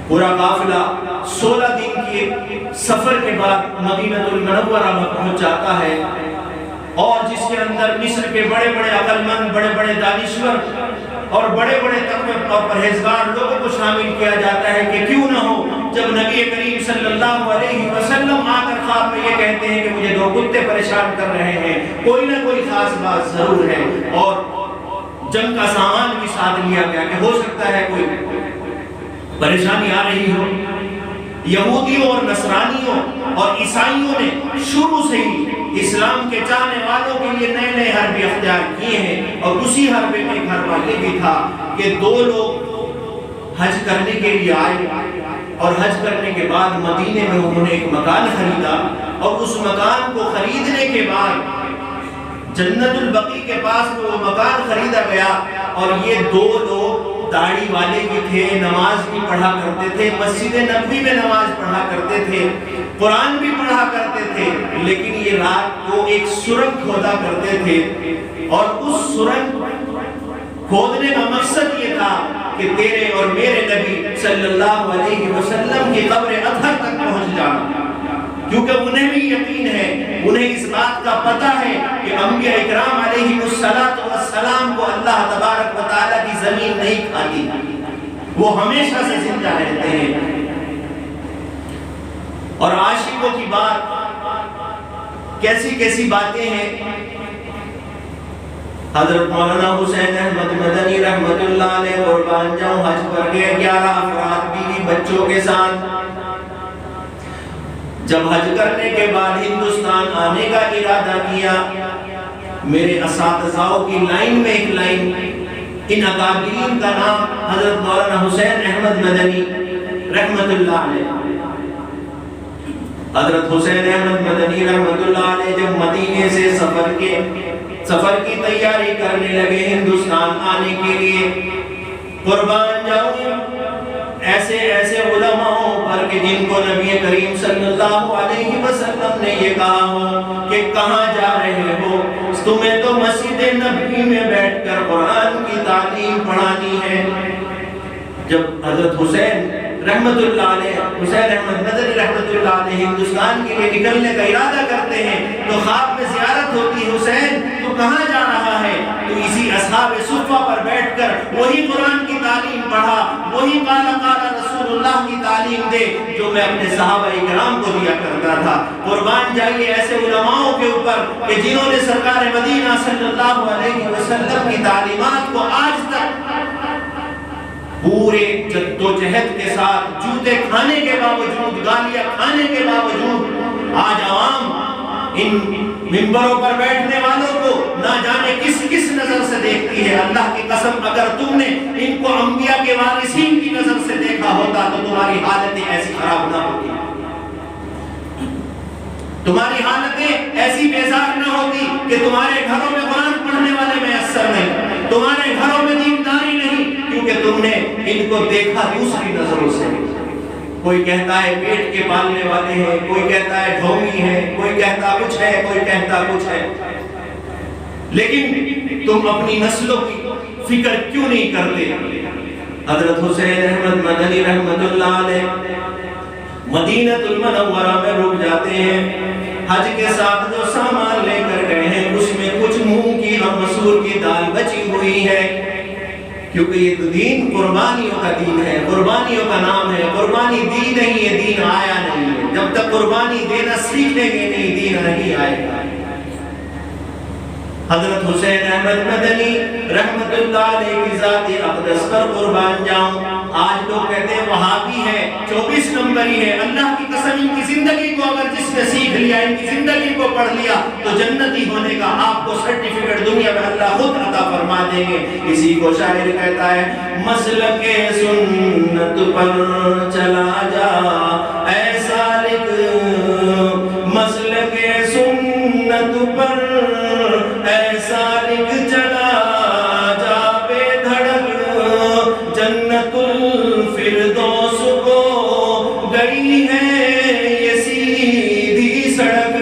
پورا قافلہ 16 دن کے سفر کے بعد مدینہ المنورہ میں پہنچ جاتا ہے، اور جس کے اندر مصر کے بڑے بڑے عقل مند، بڑے بڑے دانشور اور بڑے بڑے تقوی اور پرہیزگار لوگوں کو شامل کیا جاتا ہے کہ کیوں نہ ہو جب نبی کریم صلی اللہ علیہ وسلم آ کر خواب میں یہ کہتے ہیں کہ مجھے 2 کتے پریشان کر رہے ہیں، کوئی نہ کوئی خاص بات ضرور ہے۔ اور جنگ کا سامان بھی ساتھ لیا گیا کہ ہو سکتا ہے کوئی پریشانی آ رہی ہو۔ یہودیوں اور نصرانیوں اور عیسائیوں نے شروع سے ہی اسلام کے چاہنے والوں کے لیے نئے نئے حربے اختیار کیے ہیں، اور اسی حربے میں ایک حربہ یہ بھی تھا کہ 2 لوگ حج کرنے کے لیے آئے، اور حج کرنے کے بعد مدینے میں انہوں نے ایک مکان خریدا، اور اس مکان کو خریدنے کے بعد جنت البقیع کے پاس وہ مکان خریدا گیا، اور یہ 2 لوگ داڑھی والے بھی تھے، نماز بھی پڑھا کرتے تھے، مسجد نبوی میں نماز پڑھا کرتے تھے، قرآن بھی پڑھا کرتے تھے، لیکن یہ رات کو ایک سرنگ کھودا کرتے تھے، اور اس سرنگ کھودنے کا مقصد یہ تھا کہ تیرے اور میرے نبی صلی اللہ علیہ وسلم کی قبر اطہر تک پہنچ جانا، کیونکہ انہیں بھی یقین ہے، انہیں اس بات کا پتہ ہے کہ انبیاء اکرام علیہ السلام کو اللہ تبارک و تعالیٰ کی زمین نہیں کھاتی، وہ ہمیشہ سے زندہ رہتے ہیں۔ اور عاشقوں کی بات کیسی کیسی باتیں ہیں۔ حضرت مولانا حسین احمد مدنی رحمت اللہ علیہ قربان جاؤں حج پر گئے 11 افراد بیوی بچوں کے ساتھ۔ جب حج کرنے کے بعد ہندوستان آنے کا ارادہ کیا، میرے اساتذاؤں کی لائن میں ایک لائن، ان اکابرین کا نام حضرت مولانا حسین احمد مدنی رحمت اللہ علیہ۔ حضرت حسین احمد مدنی رحمت اللہ علیہ جب مدینے سے سفر کی تیاری کرنے لگے ہندوستان آنے کے لیے، قربان جاؤں ایسے ایسے علماء پر کہ جن کو نبی کریم صلی اللہ علیہ وسلم نے یہ کہا ہو کہ کہاں جا رہے ہو، تمہیں تو مسجد نبوی میں بیٹھ کر قرآن کی تعلیم پڑھانی ہے۔ جب حضرت حسین رحمت اللہ علیہ، حسین احمد مدنی رحمت اللہ علیہ ہندوستان کے لیے نکلنے کا ارادہ کرتے ہیں تو خواب میں زیارت ہوتی، حسین تو کہاں جا رہا ہے؟ تو اسی اصحاب صفہ پر بیٹھ کر وہی قرآن کی تعلیم پڑھا، وہی قال قال رسول اللہ کی تعلیم دے جو میں اپنے صحابہ اکرام کو دیا کرتا تھا۔ قربان جائیے ایسے علماؤں کے اوپر کہ جنہوں نے سرکار مدینہ صلی اللہ علیہ وسلم کی تعلیمات کو آج تک پورے جد و جہد کے ساتھ، جوتے کھانے کے باوجود، گالیاں کھانے کے باوجود، آج عوام ان منبروں پر بیٹھنے والوں کو نہ جانے کس کس نظر سے دیکھتی ہے۔ اللہ کی قسم اگر تم نے ان کو انبیاء کے وارثین کی نظر سے دیکھا ہوتا تو تمہاری حالتیں ایسی خراب نہ ہوتی، تمہاری حالتیں ایسی بیزار نہ ہوتی کہ تمہارے گھروں میں قرآن پڑھنے والے میسر نہیں، تمہارے گھروں میں دینداری نہیں، کیونکہ تم نے ان کو دیکھا دوسری نظروں سے۔ کوئی کہتا ہے پیٹ کے پالنے والے ہیں، کوئی کہتا ہے ڈھونگی ہے، کوئی کہتا کچھ ہے، کوئی کہتا کچھ ہے، لیکن تم اپنی نسلوں کی فکر کیوں نہیں کرتے؟ حضرت حسین احمد مدنی رحمت اللہ علیہ مدینہ المنورہ میں رک جاتے ہیں۔ حج کے ساتھ جو سامان لے کر گئے ہیں اس میں کچھ مونگ کی اور مسور کی دال بچی ہوئی ہے، کیونکہ یہ تو دین قربانیوں کا دین ہے، قربانیوں کا نام ہے۔ قربانی دی نہیں ہے، دین آیا نہیں ہے۔ جب تک قربانی دینا سیکھیں گے نہیں، دین نہیں آئے گا۔ حضرت حسین احمد مدنی رحمت اللہ علیہ کی ذات اقدس پر قربان جاؤں۔ آج لوگ کہتے ہیں وہابی ہے، 24 نمبری ہے۔ اللہ کی قسم ان کی زندگی کو اگر جس نے سیکھ لیا، ان کی زندگی کو پڑھ لیا تو جنتی ہونے کا آپ کو سرٹیفکیٹ دنیا میں اللہ خود عطا فرما دیں گے۔ اسی کو شاعر کہتا ہے مسلک سنت پر چلا جا اے سالک، مسلک سنت پر اے سالک چلا جا بے دھڑک، جنت الفردوس کو گئی ہے یہ سیدھی سڑک۔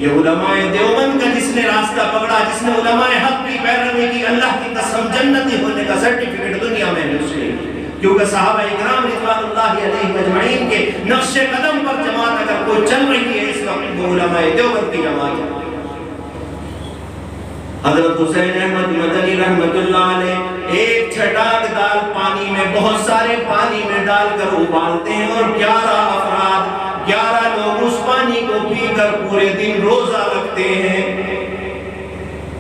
یہ علماء دیوبند کا جس نے راستہ پکڑا، جس نے علماء حق کی پیروی کی، اللہ کی قسم جنتی ہونے کا سرٹیفکیٹ دنیا میں مل گئی، کیونکہ صحابہ اکرام رضوان اللہ علیہ اجمعین کے نقش قدم پر جماعت اگر کوئی چل رہی ہے اس وقت وہ علماء دیوبند کی جماعت ہے۔ حضرت حسین احمد مدنی رحمت اللہ علیہ ایک چھٹاک دال پانی میں بہت سارے پانی میں ڈال کر ابالتے ہیں، اور 11 افراد 11 لوگ اس پانی کو پی کر پورے دن روزہ رکھتے ہیں۔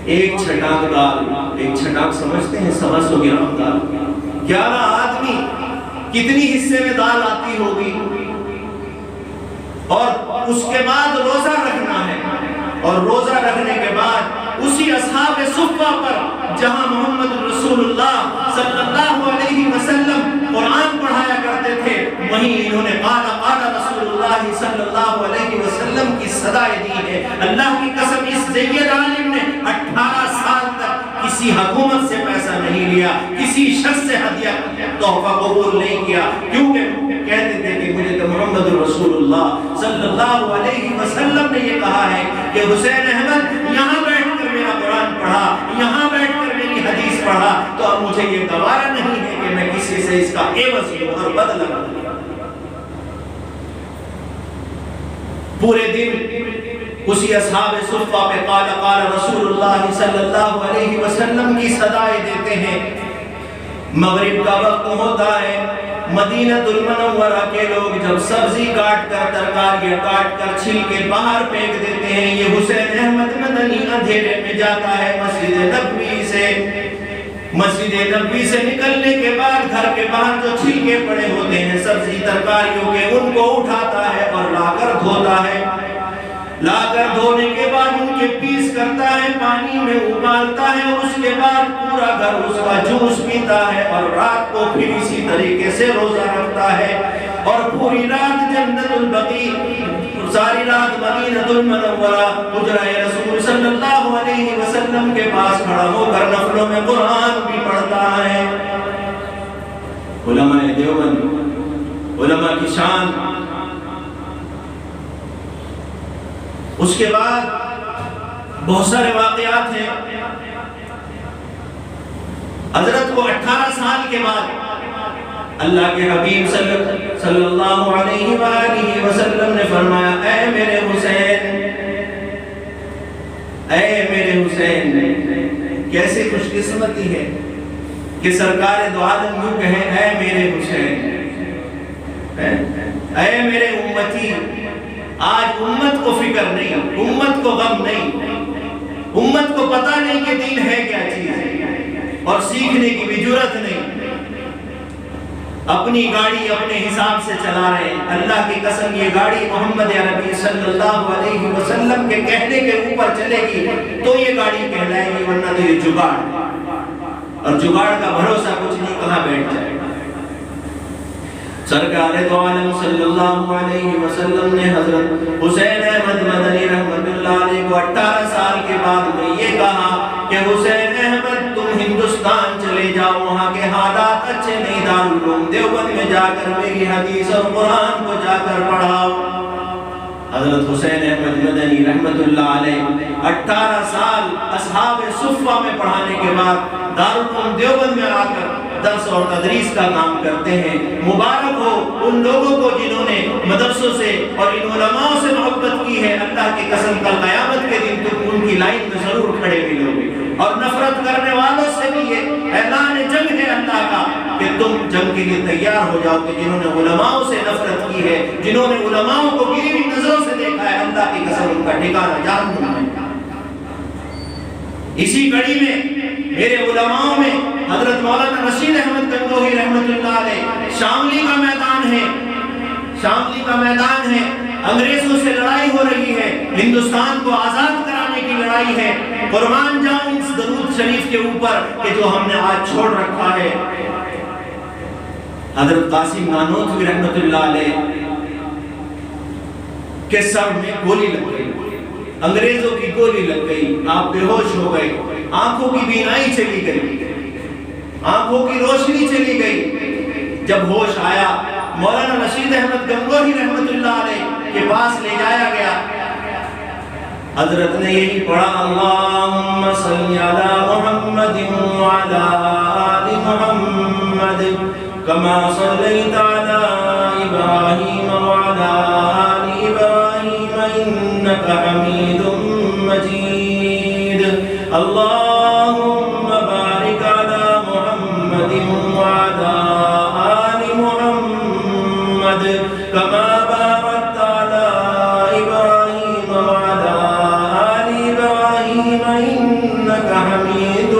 ایک چھٹاک دال، ایک چھٹاک سمجھتے ہیں 125 گرام دال، 11 آدمی کتنی حصے میں دال آتی ہوگی، اور اس کے بعد روزہ رکھنا ہے، اور روزہ رکھنے کے بعد اسی اصحاب صفہ پر جہاں محمد رسول اللہ صلی اللہ علیہ وسلم قرآن پڑھایا کرتے تھے، وہیں انہوں نے قال رسول اللہ صلی اللہ علیہ وسلم کی صدائے دی ہے۔ اللہ کی قسم اس سید عالم نے 18 سال تک کسی حکومت سے پیسہ نہیں لیا، کسی شخص سے ہدیہ تحفہ قبول نہیں کیا، کیونکہ کہتے تھے کہ مجھے تو محمد رسول اللہ صلی اللہ علیہ وسلم نے یہ کہا ہے کہ حسین احمد یہاں بیٹھ کر میرا قرآن پڑھا، یہاں بیٹھ کر میری حدیث پڑھا، تو اب مجھے یہ گوارا نہیں ہے کہ میں کسی سے اس کا عوض لوں اور بدلہ لوں۔ پورے دن اسی اصحاب صفہ پہ قال رسول اللہ صلی اللہ علیہ وسلم کی صدائے دیتے ہیں۔ مغرب کا وقت ہوتا ہے، مدینہ المنورہ کے لوگ جب سبزی کاٹ کر، ترکاریاں کاٹ کر چھلکے باہر پھینک دیتے ہیں، یہ حسین احمد مدنی اندھیرے میں جاتا ہے مسجد نبوی سے۔ مسجد نبوی سے نکلنے کے بعد گھر کے باہر جو چھلکے پڑے ہوتے ہیں سبزی ترکاریوں کے، ان کو اٹھاتا ہے اور لا کر دھوتا ہے۔ لا کر دھونے کے بعد ان کے پیس کرتا ہے، پانی میں ابالتا ہے، اور اس کے بعد پورا گھر اس کا جوس پیتا ہے، اور رات کو پھر اسی طریقے سے روزہ رکھتا ہے، اور پوری رات جنت البقیع، ساری رات مدینہ المنورہ حجرہ رسول صلی اللہ علیہ وسلم کے پاس کھڑا ہو کر نفلوں میں قرآن بھی پڑھتا ہے۔ علماء دیوبند، علماء کی شان۔ اس کے بعد بہت سارے واقعات ہیں۔ حضرت کو 18 سال کے بعد اللہ کے حبیب صلی اللہ علیہ وآلہ وسلم نے فرمایا اے میرے حسین، اے میرے حسین۔ کیسے خوش قسمتی ہے کہ سرکار دو عالم یوں کہیں اے میرے حسین، اے میرے امتی۔ آج امت کو فکر نہیں، امت کو غم نہیں، امت کو پتہ نہیں کہ دین ہے کیا چیز ہے، اور سیکھنے کی بھی جرت نہیں۔ اپنی گاڑی اپنے حساب سے چلا رہے ہیں. اللہ کی قسم یہ گاڑی محمد عربی صلی اللہ علیہ وسلم کے کہنے کے اوپر چلے گی تو یہ گاڑی کہلائے گی، ورنہ تو یہ جگاڑ ہے. اور جگاڑ کا بھروسہ کچھ نہیں، کہاں بیٹھ جائے. سرکار دو عالم صلی اللہ علیہ وسلم نے حضرت حسین احمد مدنی رحمت اللہ علیہ کو 18 سال کے بعد میں یہ کہا کہ حسین احمد تم ہندوستان چلے جاؤ، وہاں کے حالات اچھے نہیں، دارالعلوم دیوبند میں جا کر میری حدیث اور قرآن کو جا کر پڑھاؤ. حضرت حسین احمد مدنی رحمت اللہ علیہ 18 سال اصحاب صفہ میں پڑھانے کے بعد دارالعلوم دیوبند میں آ کر درس اور تدریس کا کام کرتے ہیں. مبارک ہو ان لوگوں کو جنہوں نے مدرسوں سے اور ان علماء سے محبت کی ہے. اللہ کی قسم کل قیامت کے دن تم ان کی لائن میں ضرور کھڑے ملو گے. اور نفرت کرنے والوں سے بھی یہ اعلان جنگ ہے اللہ کا کہ تم جنگ کے لیے تیار ہو جاؤ کہ جنہوں نے علماء سے نفرت کی ہے، جنہوں نے علماء کو گری ہوئی نظروں سے دیکھا ہے، اللہ کی قسم ان کا ٹھکانہ جہنم ہے. اسی کڑی میں میرے علماء میں حضرت مولانا رشید احمد گنگوہی رحمت اللہ علیہ شاملی کا میدان ہے، شاملی کا میدان ہے. انگریزوں سے لڑائی ہو رہی ہے، ہندوستان کو آزاد کرانے کی لڑائی ہے. قربان جاؤں اس درود شریف کے اوپر کہ جو ہم نے آج چھوڑ رکھا ہے. حضرت قاسم نانوتوی رحمت اللہ علیہ کے سر میں گولی لگ گئی، انگریزوں کی گولی لگ گئی، آپ بے ہوش ہو گئے، آنکھوں کی بینائی چلی گئی، آنکھوں کی روشنی چلی گئی. جب ہوش آیا مولانا رشید احمد گنگوہی رحمت اللہ علیہ کے پاس لے جایا گیا. حضرت نے یہی پڑھا اللہم صلی علی محمد وعلی آل محمد کما صلیت علی ابراہیم وعلی آل ابراہیم انکا حمید مجید. اللہم بارک علی محمد وعلی آل محمد کما بارکت علی ابراہیم وعلی آل ابراہیم انکا حمید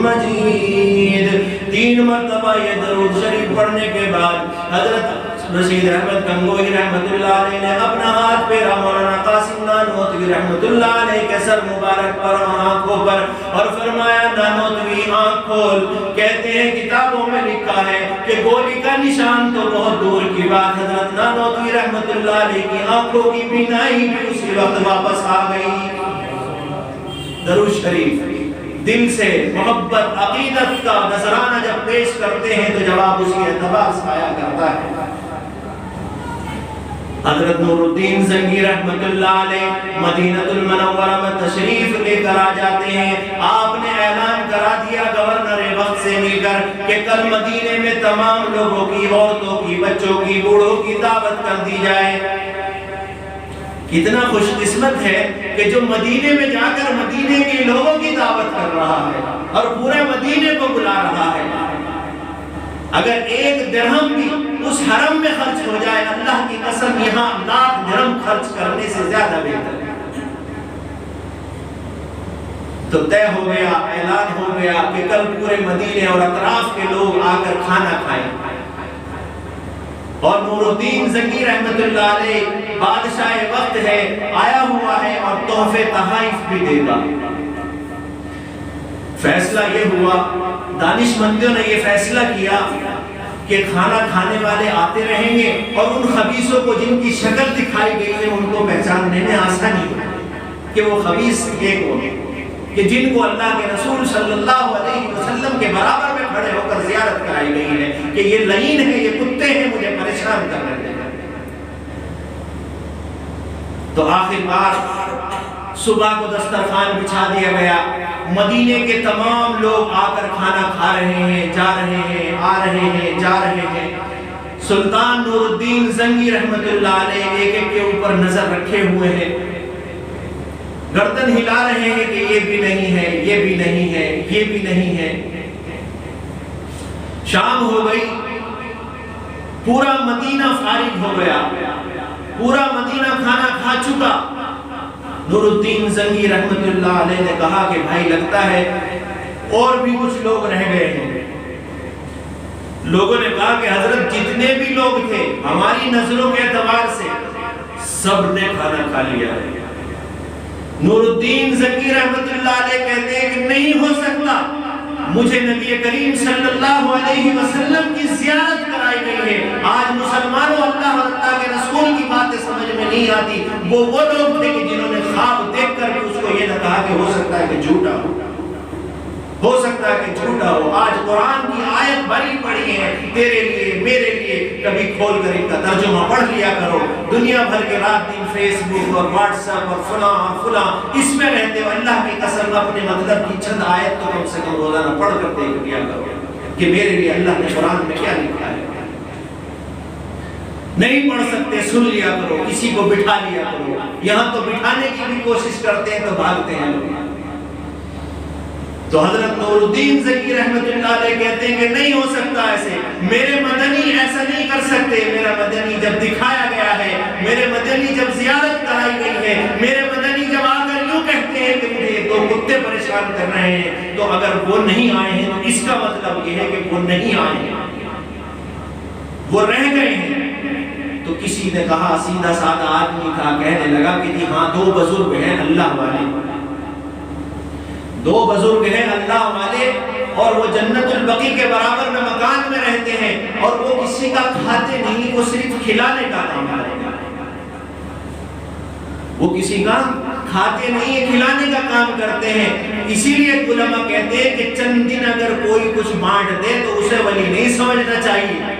مجید. 3 مرتبہ یہ درود شریف پڑھنے کے بعد حضرت رشید احمد گنگوہی رحمت اللہ علیہ نے اپنا ہاتھ پھیرا مولانا قاسم نانوتوی رحمت اللہ علیہ کے سر مبارک پر اور آنکھوں پر اور فرمایا نانوتوی آنکھ کھول. کہتے ہیں کتابوں میں لکھا ہے کہ گولی کا نشان تو بہت دور کی بات، حضرت نانوتوی رحمت اللہ علیہ کی آنکھوں کی بینائی بھی اسی وقت واپس آ گئی. درود شریف دل سے محبت عقیدت کا نذرانہ جب پیش کرتے ہیں تو جواب اس کے اعتبار سے آیا کرتا ہے. حضرت نور الدین زنگی رحمت اللہ علیہ مدینہ المنورہ میں تشریف لے کر آ جاتے ہیں. آپ نے اعلان کرا دیا گورنر وقت سے مل کر کہ کل مدینے میں تمام لوگوں کی، عورتوں کی، بچوں کی، بوڑھوں کی دعوت کر دی جائے. کتنا خوش قسمت ہے کہ جو مدینے میں جا کر مدینے کے لوگوں کی دعوت کر رہا ہے اور پورے مدینے کو بلا رہا ہے. اگر 1 درہم بھی اس حرم میں خرچ ہو جائے، اللہ کی قسم یہاں 1,00,000 درہم خرچ کرنے سے زیادہ بہتر ہے. تو طے ہو گیا، اعلان ہو گیا کہ کل پورے مدینے اور اطراف کے لوگ آ کر کھانا کھائیں. اور نور الدین زنگی رحمت اللہ علیہ بادشاہ وقت ہے، آیا ہوا ہے اور تحفے تحائف بھی دے گا. فیصلہ یہ ہوا، دانش مندوں نے یہ فیصلہ کیا کہ کھانا کھانے والے آتے رہیں گے اور ان خبیثوں کو جن کی شکل دکھائی گئی ہے ان کو پہچاننے میں آسانی ہو کہ وہ خبیث ایک ہو کہ جن کو اللہ کے رسول صلی اللہ علیہ وسلم کے برابر میں کھڑے ہو کر زیارت کرائی گئی ہے کہ یہ لعین ہے، یہ کتے ہیں، مجھے پریشان کر رہے ہیں. تو آخر کار صبح کو دسترخوان بچھا دیا گیا. مدینے کے تمام لوگ آ کر کھانا کھا رہے ہیں، جا رہے ہیں، آ رہے ہیں، جا رہے ہیں. سلطان نور الدین زنگی رحمت اللہ علیہ ایک ایک کے اوپر نظر رکھے ہوئے ہیں، گردن ہلا رہے ہیں کہ یہ بھی نہیں ہے، یہ بھی نہیں ہے، یہ بھی نہیں ہے. شام ہو گئی، پورا مدینہ فارغ ہو گیا، پورا مدینہ کھانا کھا چکا. نور الدین زنگی رحمت اللہ علیہ نے کہا کہ بھائی لگتا ہے اور بھی کچھ لوگ رہ گئے ہیں. لوگوں نے کہا کہ حضرت جتنے بھی لوگ تھے ہماری نظروں کے اعتبار سے سب نے کھانا کھا لیا ہے۔ نور الدین زنگی رحمت اللہ علیہ کہتے ہیں کہ نہیں ہو سکتا، مجھے نبی کریم صلی اللہ علیہ وسلم کی زیارت کرائی گئی ہے۔ آج مسلمانوں اللہ اور اللہ کے رسول کی باتیں سمجھ میں نہیں آتی۔ وہ لوگ تھے کہ جنہوں نے خواب دیکھ کر بھی اس کو یہ نہ کہا کہ ہو سکتا ہے کہ جھوٹا ہو سکتا ہے کہ جھوٹا ہو۔ آج قرآن کی آیت بھری پڑی ہے تیرے لیے میرے لیے، کبھی کھول کر ان کا ترجمہ پڑھ لیا کرو۔ دنیا بھر کے رات دن فیس بک اور واٹس ایپ اور فلاں اس میں رہتے ہو، اللہ کی قسم اپنے مطلب کی چند آیت تو کم سے کم روزانہ پڑھ کر دیکھ لیا کرو کہ میرے لیے اللہ نے قرآن میں کیا لکھا ہے۔ نہیں پڑھ سکتے سن لیا کرو، کسی کو بٹھا لیا کرو۔ یہاں تو بٹھانے کی بھی کوشش کرتے ہیں تو بھاگتے ہیں لوگ۔ تو حضرت نور الدین زکی رحمت اللہ علیہ کہتے ہیں کہ نہیں ہو سکتا ایسے، میرے مدنی ایسا نہیں کر سکتے۔ میرا مدنی جب دکھایا گیا ہے، میرے مدنی جب زیارت کرائی گئی ہے، میرے مدنی جب آ کر یوں کہتے ہیں کہ مجھے دو کتے پریشان کر رہے ہیں، تو اگر وہ نہیں آئے ہیں تو اس کا مطلب یہ ہے کہ وہ نہیں آئے ہیں، وہ رہ گئے ہیں۔ تو کسی نے کہا، سیدھا سادہ آدمی تھا، کہنے لگا کہ جی ہاں دو بزرگ ہیں اللہ والے، دو بزرگ ہیں اللہ والے، اور وہ جنت البقیع کے برابر میں مکان میں رہتے ہیں، اور وہ کسی کا کھاتے نہیں، وہ صرف کھلانے کا کام کرتے ہیں۔ وہ کسی کا کھاتے نہیں ہے، کھلانے کا کام کرتے ہیں۔ اسی لیے علماء کہتے ہیں کہ چند دن اگر کوئی کچھ بانٹ دے تو اسے ولی نہیں سمجھنا چاہیے،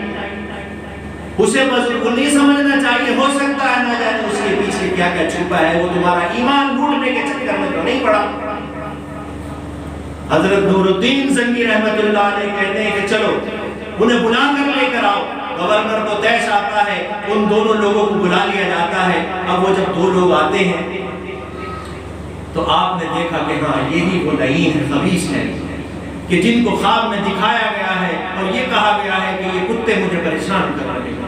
اسے بزرگ نہیں سمجھنا چاہیے۔ ہو سکتا ہے نہ جانے اس کے پیچھے کیا کیا چھپا ہے، وہ تمہارا ایمان لوٹنے کے چکر میں تو نہیں پڑا۔ حضرت نور الدین زنگی رحمت اللہ علیہ کہتے ہیں کہ چلو انہیں بلا کر لے کر آؤ۔ گورنر کو تیش آتا ہے، ان دونوں لوگوں کو بلا لیا جاتا ہے۔ اب وہ جب دو لوگ آتے ہیں تو آپ نے دیکھا کہ ہاں یہی وہ لعین ہے، خبیث ہے، کہ جن کو خواب میں دکھایا گیا ہے اور یہ کہا گیا ہے کہ یہ کتے مجھے پریشان کر رہے ہیں۔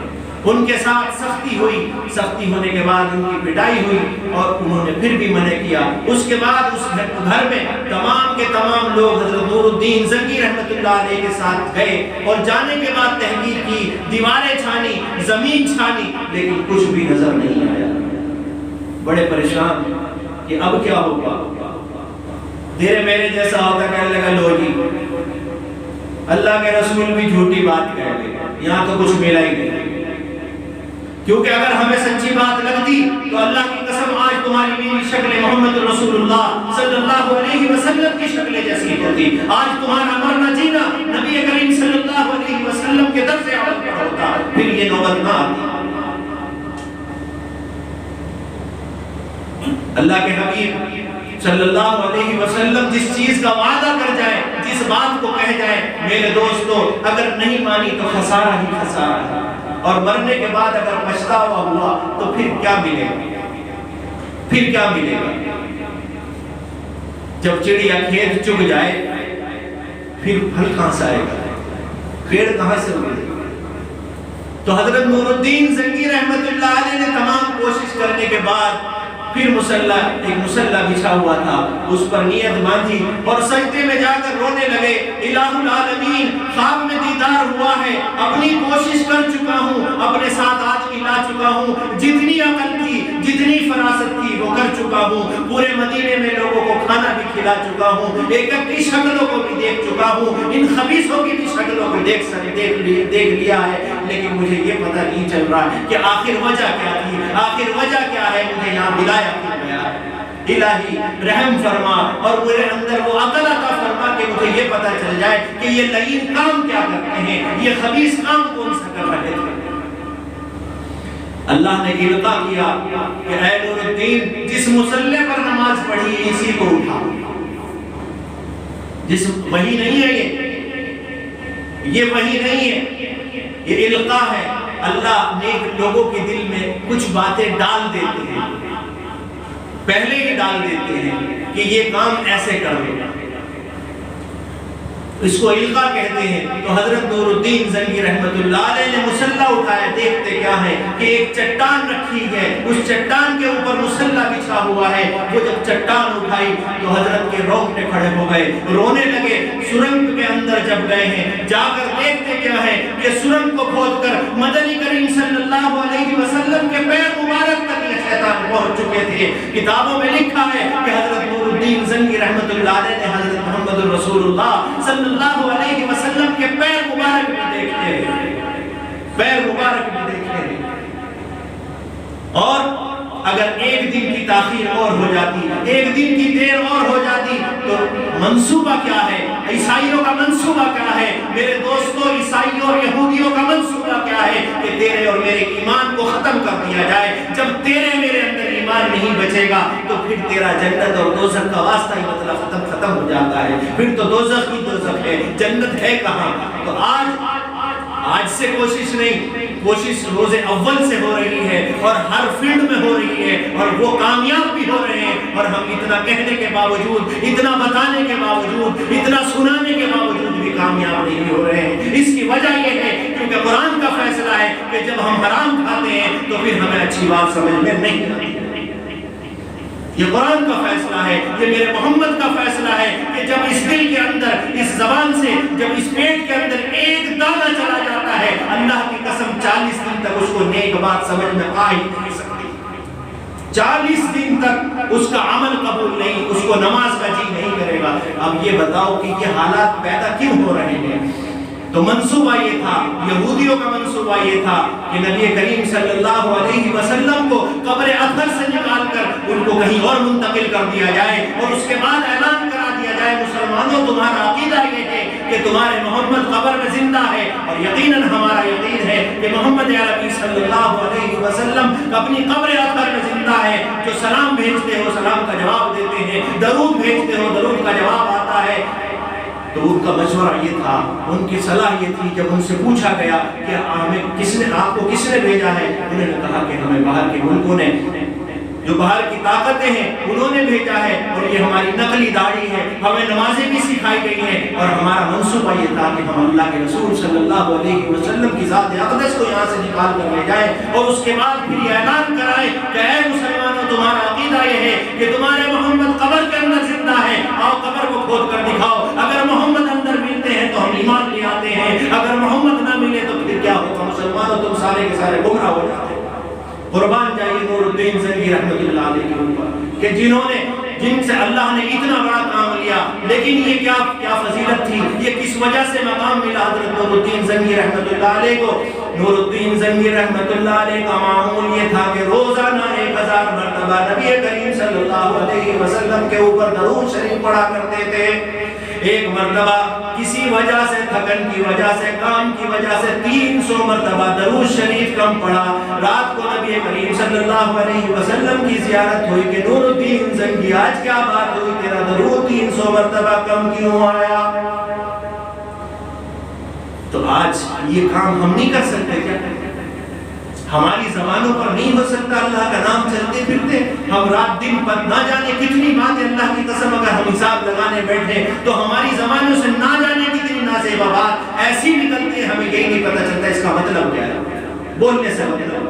ان کے ساتھ سختی ہوئی، سختی ہونے کے بعد ان کی پٹائی ہوئی، اور انہوں نے پھر بھی منع کیا۔ اس کے بعد اس گھر میں تمام کے تمام لوگ حضرت نور الدین زنگی رحمت اللہ علیہ کے ساتھ گئے، اور جانے کے بعد تحقیق کی، دیواریں چھانی، زمین چھانی، لیکن کچھ بھی نظر نہیں آیا۔ بڑے پریشان کہ اب کیا ہوگا۔ تیرے میرے جیسا ہوتا، کہنے لگا لو جی اللہ کے رسول بھی جھوٹی بات کہہ گئے، یہاں تو کچھ ملا ہی نہیں، کیونکہ اگر ہمیں سچی بات لگتی تو اللہ کی قسم آج تمہاری میری شکل محمد رسول اللہ صلی اللہ علیہ وسلم کی شکل جیسی ہوتی، آج تمہارا مرنا جینا نبی کریم صلی اللہ علیہ وسلم کے در سے عمل پر ہوتا، پھر یہ نوبت نہ آتی۔ اللہ کے حبیب صلی اللہ علیہ وسلم جس چیز کا وعدہ کر جائے، جس بات کو کہہ جائے، میرے دوستو اگر نہیں مانی تو خسارہ ہی خسارہ ہے، اور مرنے کے بعد اگر پچھتاوا ہوا تو پھر کیا ملے گا، پھر کیا ملے گا۔ جب چڑیا کھیت چگ جائے پھر پھل کہاں سے آئے گا، پیڑ کہاں سے ملے گا۔ تو حضرت نور الدین زنگی رحمت اللہ علیہ نے تمام کوشش کرنے کے بعد پھر ایک مسلح بچھا ہوا تھا، اس پر نیت باندھی اور سجدے میں جا کر رونے لگے۔ الہ العالمین، خواب میں دیدار ہوا ہے، اپنی کوشش کر چکا ہوں، اپنے ساتھ آج کی لا چکا ہوں، جتنی عقل تھی، جتنی فراست تھی وہ کر چکا ہوں، پورے مدینے میں لوگوں کو کھانا بھی کھلا چکا ہوں، ایک کی شکلوں کو بھی دیکھ چکا ہوں، ان خبیثوں کی بھی شکلوں کو دیکھ لیا ہے، لیکن مجھے یہ پتہ نہیں چل رہا کہ آخر وجہ کیا تھی، آخر وجہ کیا ہے، مجھے یہاں بلایا کیوں گیا۔ الہی رحم فرما اور میرے اندر وہ عقل عطا فرما کہ مجھے یہ پتہ چل جائے کہ یہ لعین کام کیا کرتے ہیں، یہ خبیث کام کون سا کر رہے تھے۔ اللہ نے القا کیا کہ اے نور الدین، جس مصلی پر نماز پڑھی اسی کو اٹھا۔ جس وحی نہیں ہے یہ وحی نہیں ہے، یہ القا ہے۔ اللہ نیک لوگوں کے دل میں کچھ باتیں ڈال دیتے ہیں، پہلے ہی ڈال دیتے ہیں کہ یہ کام ایسے کر دو۔ اس کو علقہ کہتے ہیں۔ تو حضرت نور الدین زنگی رحمت اللہ علیہ نے مصلی اٹھایا، دیکھتے کیا ہے کہ ایک چٹان رکھی ہے، اس چٹان کے اوپر مصلی بچھا ہوا ہے۔ وہ جب چٹان اٹھائی تو حضرت کے رونگٹے کھڑے ہو گئے، رونے لگے۔ سرنگ کے اندر جب گئے ہیں، جا کر دیکھتے کیا ہے کہ سرنگ کو کھود کر مدنی کریم صلی اللہ علیہ وسلم کے پیر مبارک تک یہ شیطان پہنچ چکے تھے۔ کتابوں میں لکھا ہے کہ حضرت نور الدین زنگی رحمت اللہ علیہ نے حضرت محمد رسول اللہ صلی اللہ علیہ وسلم کے پیر مبارک بھی دیکھتے ہیں، پیر مبارک بھی دیکھتے ہیں۔ اور اگر ایک دن کی تاخیر اور ہو جاتی، ایک دن کی دیر اور ہو جاتی تو منصوبہ کیا ہے؟ عیسائیوں کا منصوبہ کیا ہے؟ میرے دوستوں، عیسائیوں اور یہودیوں کا منصوبہ کیا ہے؟ کہ تیرے اور میرے ایمان کو ختم کر دیا جائے۔ جب تیرے میرے اندر ایمان نہیں بچے گا تو پھر تیرا جنت اور دوزخ کا واسطہ ہی مطلب ختم ہو جاتا ہے، پھر تو دوزخ ہی دوزخ ہے، جنت ہے کہاں؟ تو آج سے کوشش نہیں، کوشش روز اول سے ہو رہی ہے اور ہر فیلڈ میں ہو رہی ہے اور وہ کامیاب بھی ہو رہے ہیں، اور ہم اتنا کہنے کے باوجود، اتنا بتانے کے باوجود، اتنا سنانے کے باوجود بھی کامیاب نہیں ہو رہے ہیں۔ اس کی وجہ یہ ہے کیونکہ قرآن کا فیصلہ ہے کہ جب ہم حرام کھاتے ہیں تو پھر ہمیں اچھی بات سمجھ میں نہیں آتی۔ یہ قرآن کا فیصلہ ہے، یہ میرے محمد کا فیصلہ ہے کہ جب اس دل کے اندر، اس زبان سے، جب اس پیٹ کے اندر ایک دانہ چلا جاتا ہے، اللہ کی قسم 40 دن تک اس کو نیک بات سمجھ میں آ ہی نہیں سکتی۔ 40 دن تک اس کا عمل قبول نہیں، اس کو نماز کا جی نہیں کرے گا۔ اب یہ بتاؤ کہ یہ حالات پیدا کیوں ہو رہے ہیں؟ تو منصوبہ یہ تھا، یہودیوں کا منصوبہ یہ تھا کہ نبی کریم صلی اللہ علیہ وسلم کو قبر اطہر سے نکال کر ان کو کہیں اور منتقل کر دیا جائے، اور اس کے بعد اعلان کرا دیا جائے، مسلمانوں تمہارا عقیدہ یہ ہے کہ تمہارے محمد قبر میں زندہ ہے، اور یقیناً ہمارا یقین ہے کہ محمد عربی صلی اللہ علیہ وسلم اپنی قبر اطہر میں زندہ ہے۔ جو سلام بھیجتے ہو سلام کا جواب دیتے ہیں، درود بھیجتے ہو درود کا جواب آتا ہے۔ تو ان کا مشورہ یہ تھا، ان کی صلاح یہ تھی، جب ان سے پوچھا گیا کہ آپ کو کس نے بھیجا ہے، انہوں نے کہا کہ ہمیں باہر کے ملکوں نے، جو باہر کی طاقتیں ہیں انہوں نے بھیجا ہے، اور یہ ہماری نقلی داڑھی ہے، ہمیں نمازیں بھی سکھائی گئی ہیں، اور ہمارا منصوبہ یہ تھا کہ ہم اللہ کے رسول صلی اللہ علیہ وسلم کی ذات اقدس کو یہاں سے نکال کر لے جائیں، اور اس کے بعد پھر یہ اعلان کرائیں کہ اے مسلمانوں تمہارا عقیدہ یہ ہے کہ تمہارے محمد قبر کے اندر زندہ ہے، آؤ قبر کو کھود کر دکھاؤ، اگر محمد اندر ملتے ہیں تو ہم ایمان لے آتے ہیں، اگر محمد نہ ملے تو پھر کیا ہوگا؟ مسلمانوں تم سارے کے سارے گمراہ ہو جاتے ہیں۔ قربان جائیے نور الدین زنگی رحمت اللہ علیہ کے اوپر کہ جن سے اللہ نے اتنا بڑا کام لیا، لیکن یہ کیا فضیلت تھی، یہ کس وجہ سے مقام ملا حضرت نور الدین زنگی رحمت اللہ علیہ کو؟ نور الدین زنگی رحمت اللہ علیہ کا معمول یہ تھا کہ روزانہ 1000 مرتبہ نبی کریم صلی اللہ علیہ وسلم کے اوپر درود شریف پڑھا کرتے تھے۔ ایک مرتبہ کسی وجہ سے، تھکن کی وجہ سے، کام کی وجہ سے 300 مرتبہ درود شریف کم پڑھا۔ رات کو نبی کریم صلی اللہ علیہ وسلم کی زیارت ہوئی کہ نور الدین زنگی آج کیا بات ہوئی، تیرا درود 300 مرتبہ کم کیوں آیا؟ تو آج یہ کام ہم نہیں کر سکتے کیا؟ ہماری زبانوں پر نہیں ہو سکتا اللہ کا نام چلتے پھرتے؟ ہم رات دن پر نہ جانے کتنی باتیں، اللہ کی قسم اگر ہم حساب لگانے بیٹھے تو ہماری زبانوں سے نہ جانے کتنی نازیبا بات ایسی نکلتی ہے، ہمیں یہی نہیں پتہ چلتا اس کا مطلب کیا ہے۔ بولنے سے مطلب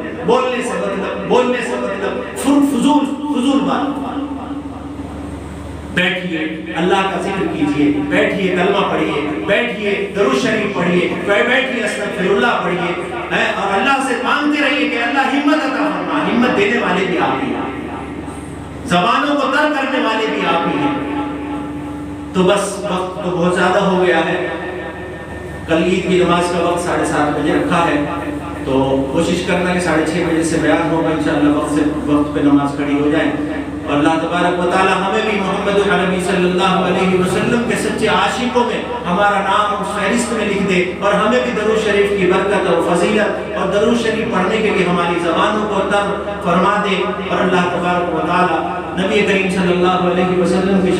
فضول بات۔ بیٹھیے اللہ کا ذکر کیجئے، بیٹھیے کلمہ پڑھیے، بیٹھیے درود شریف پڑھیے، بیٹھیے استغفر اللہ پڑھیے، اور اللہ سے مانگتے رہیے کہ اللہ ہمت عطا فرما۔ ہمت دینے والے بھی آپ ہی ہیں، زبانوں کو تر کرنے والے بھی آپ ہی ہیں۔ تو بس وقت تو بہت زیادہ ہو گیا ہے، کل عید کی نماز کا وقت 7:30 بجے رکھا ہے، تو کوشش کرنا کہ 6:30 بجے سے بیان ہوگا، انشاءاللہ وقت پہ نماز کھڑی ہو جائے، اور اللہ تبارک و تعالی ہمیں بھی محمد عربی صلی اللہ علیہ وسلم کے سچے عاشقوں میں ہمارا نام اس فہرست میں لکھ دے، اور ہمیں بھی درود شریف کی برکت اور فضیلت اور درود شریف پڑھنے کے لیے ہماری زبانوں کو تر فرما دے، اور اللہ تبارک و تعالی نبی کریم صلی اللہ علیہ وسلم کی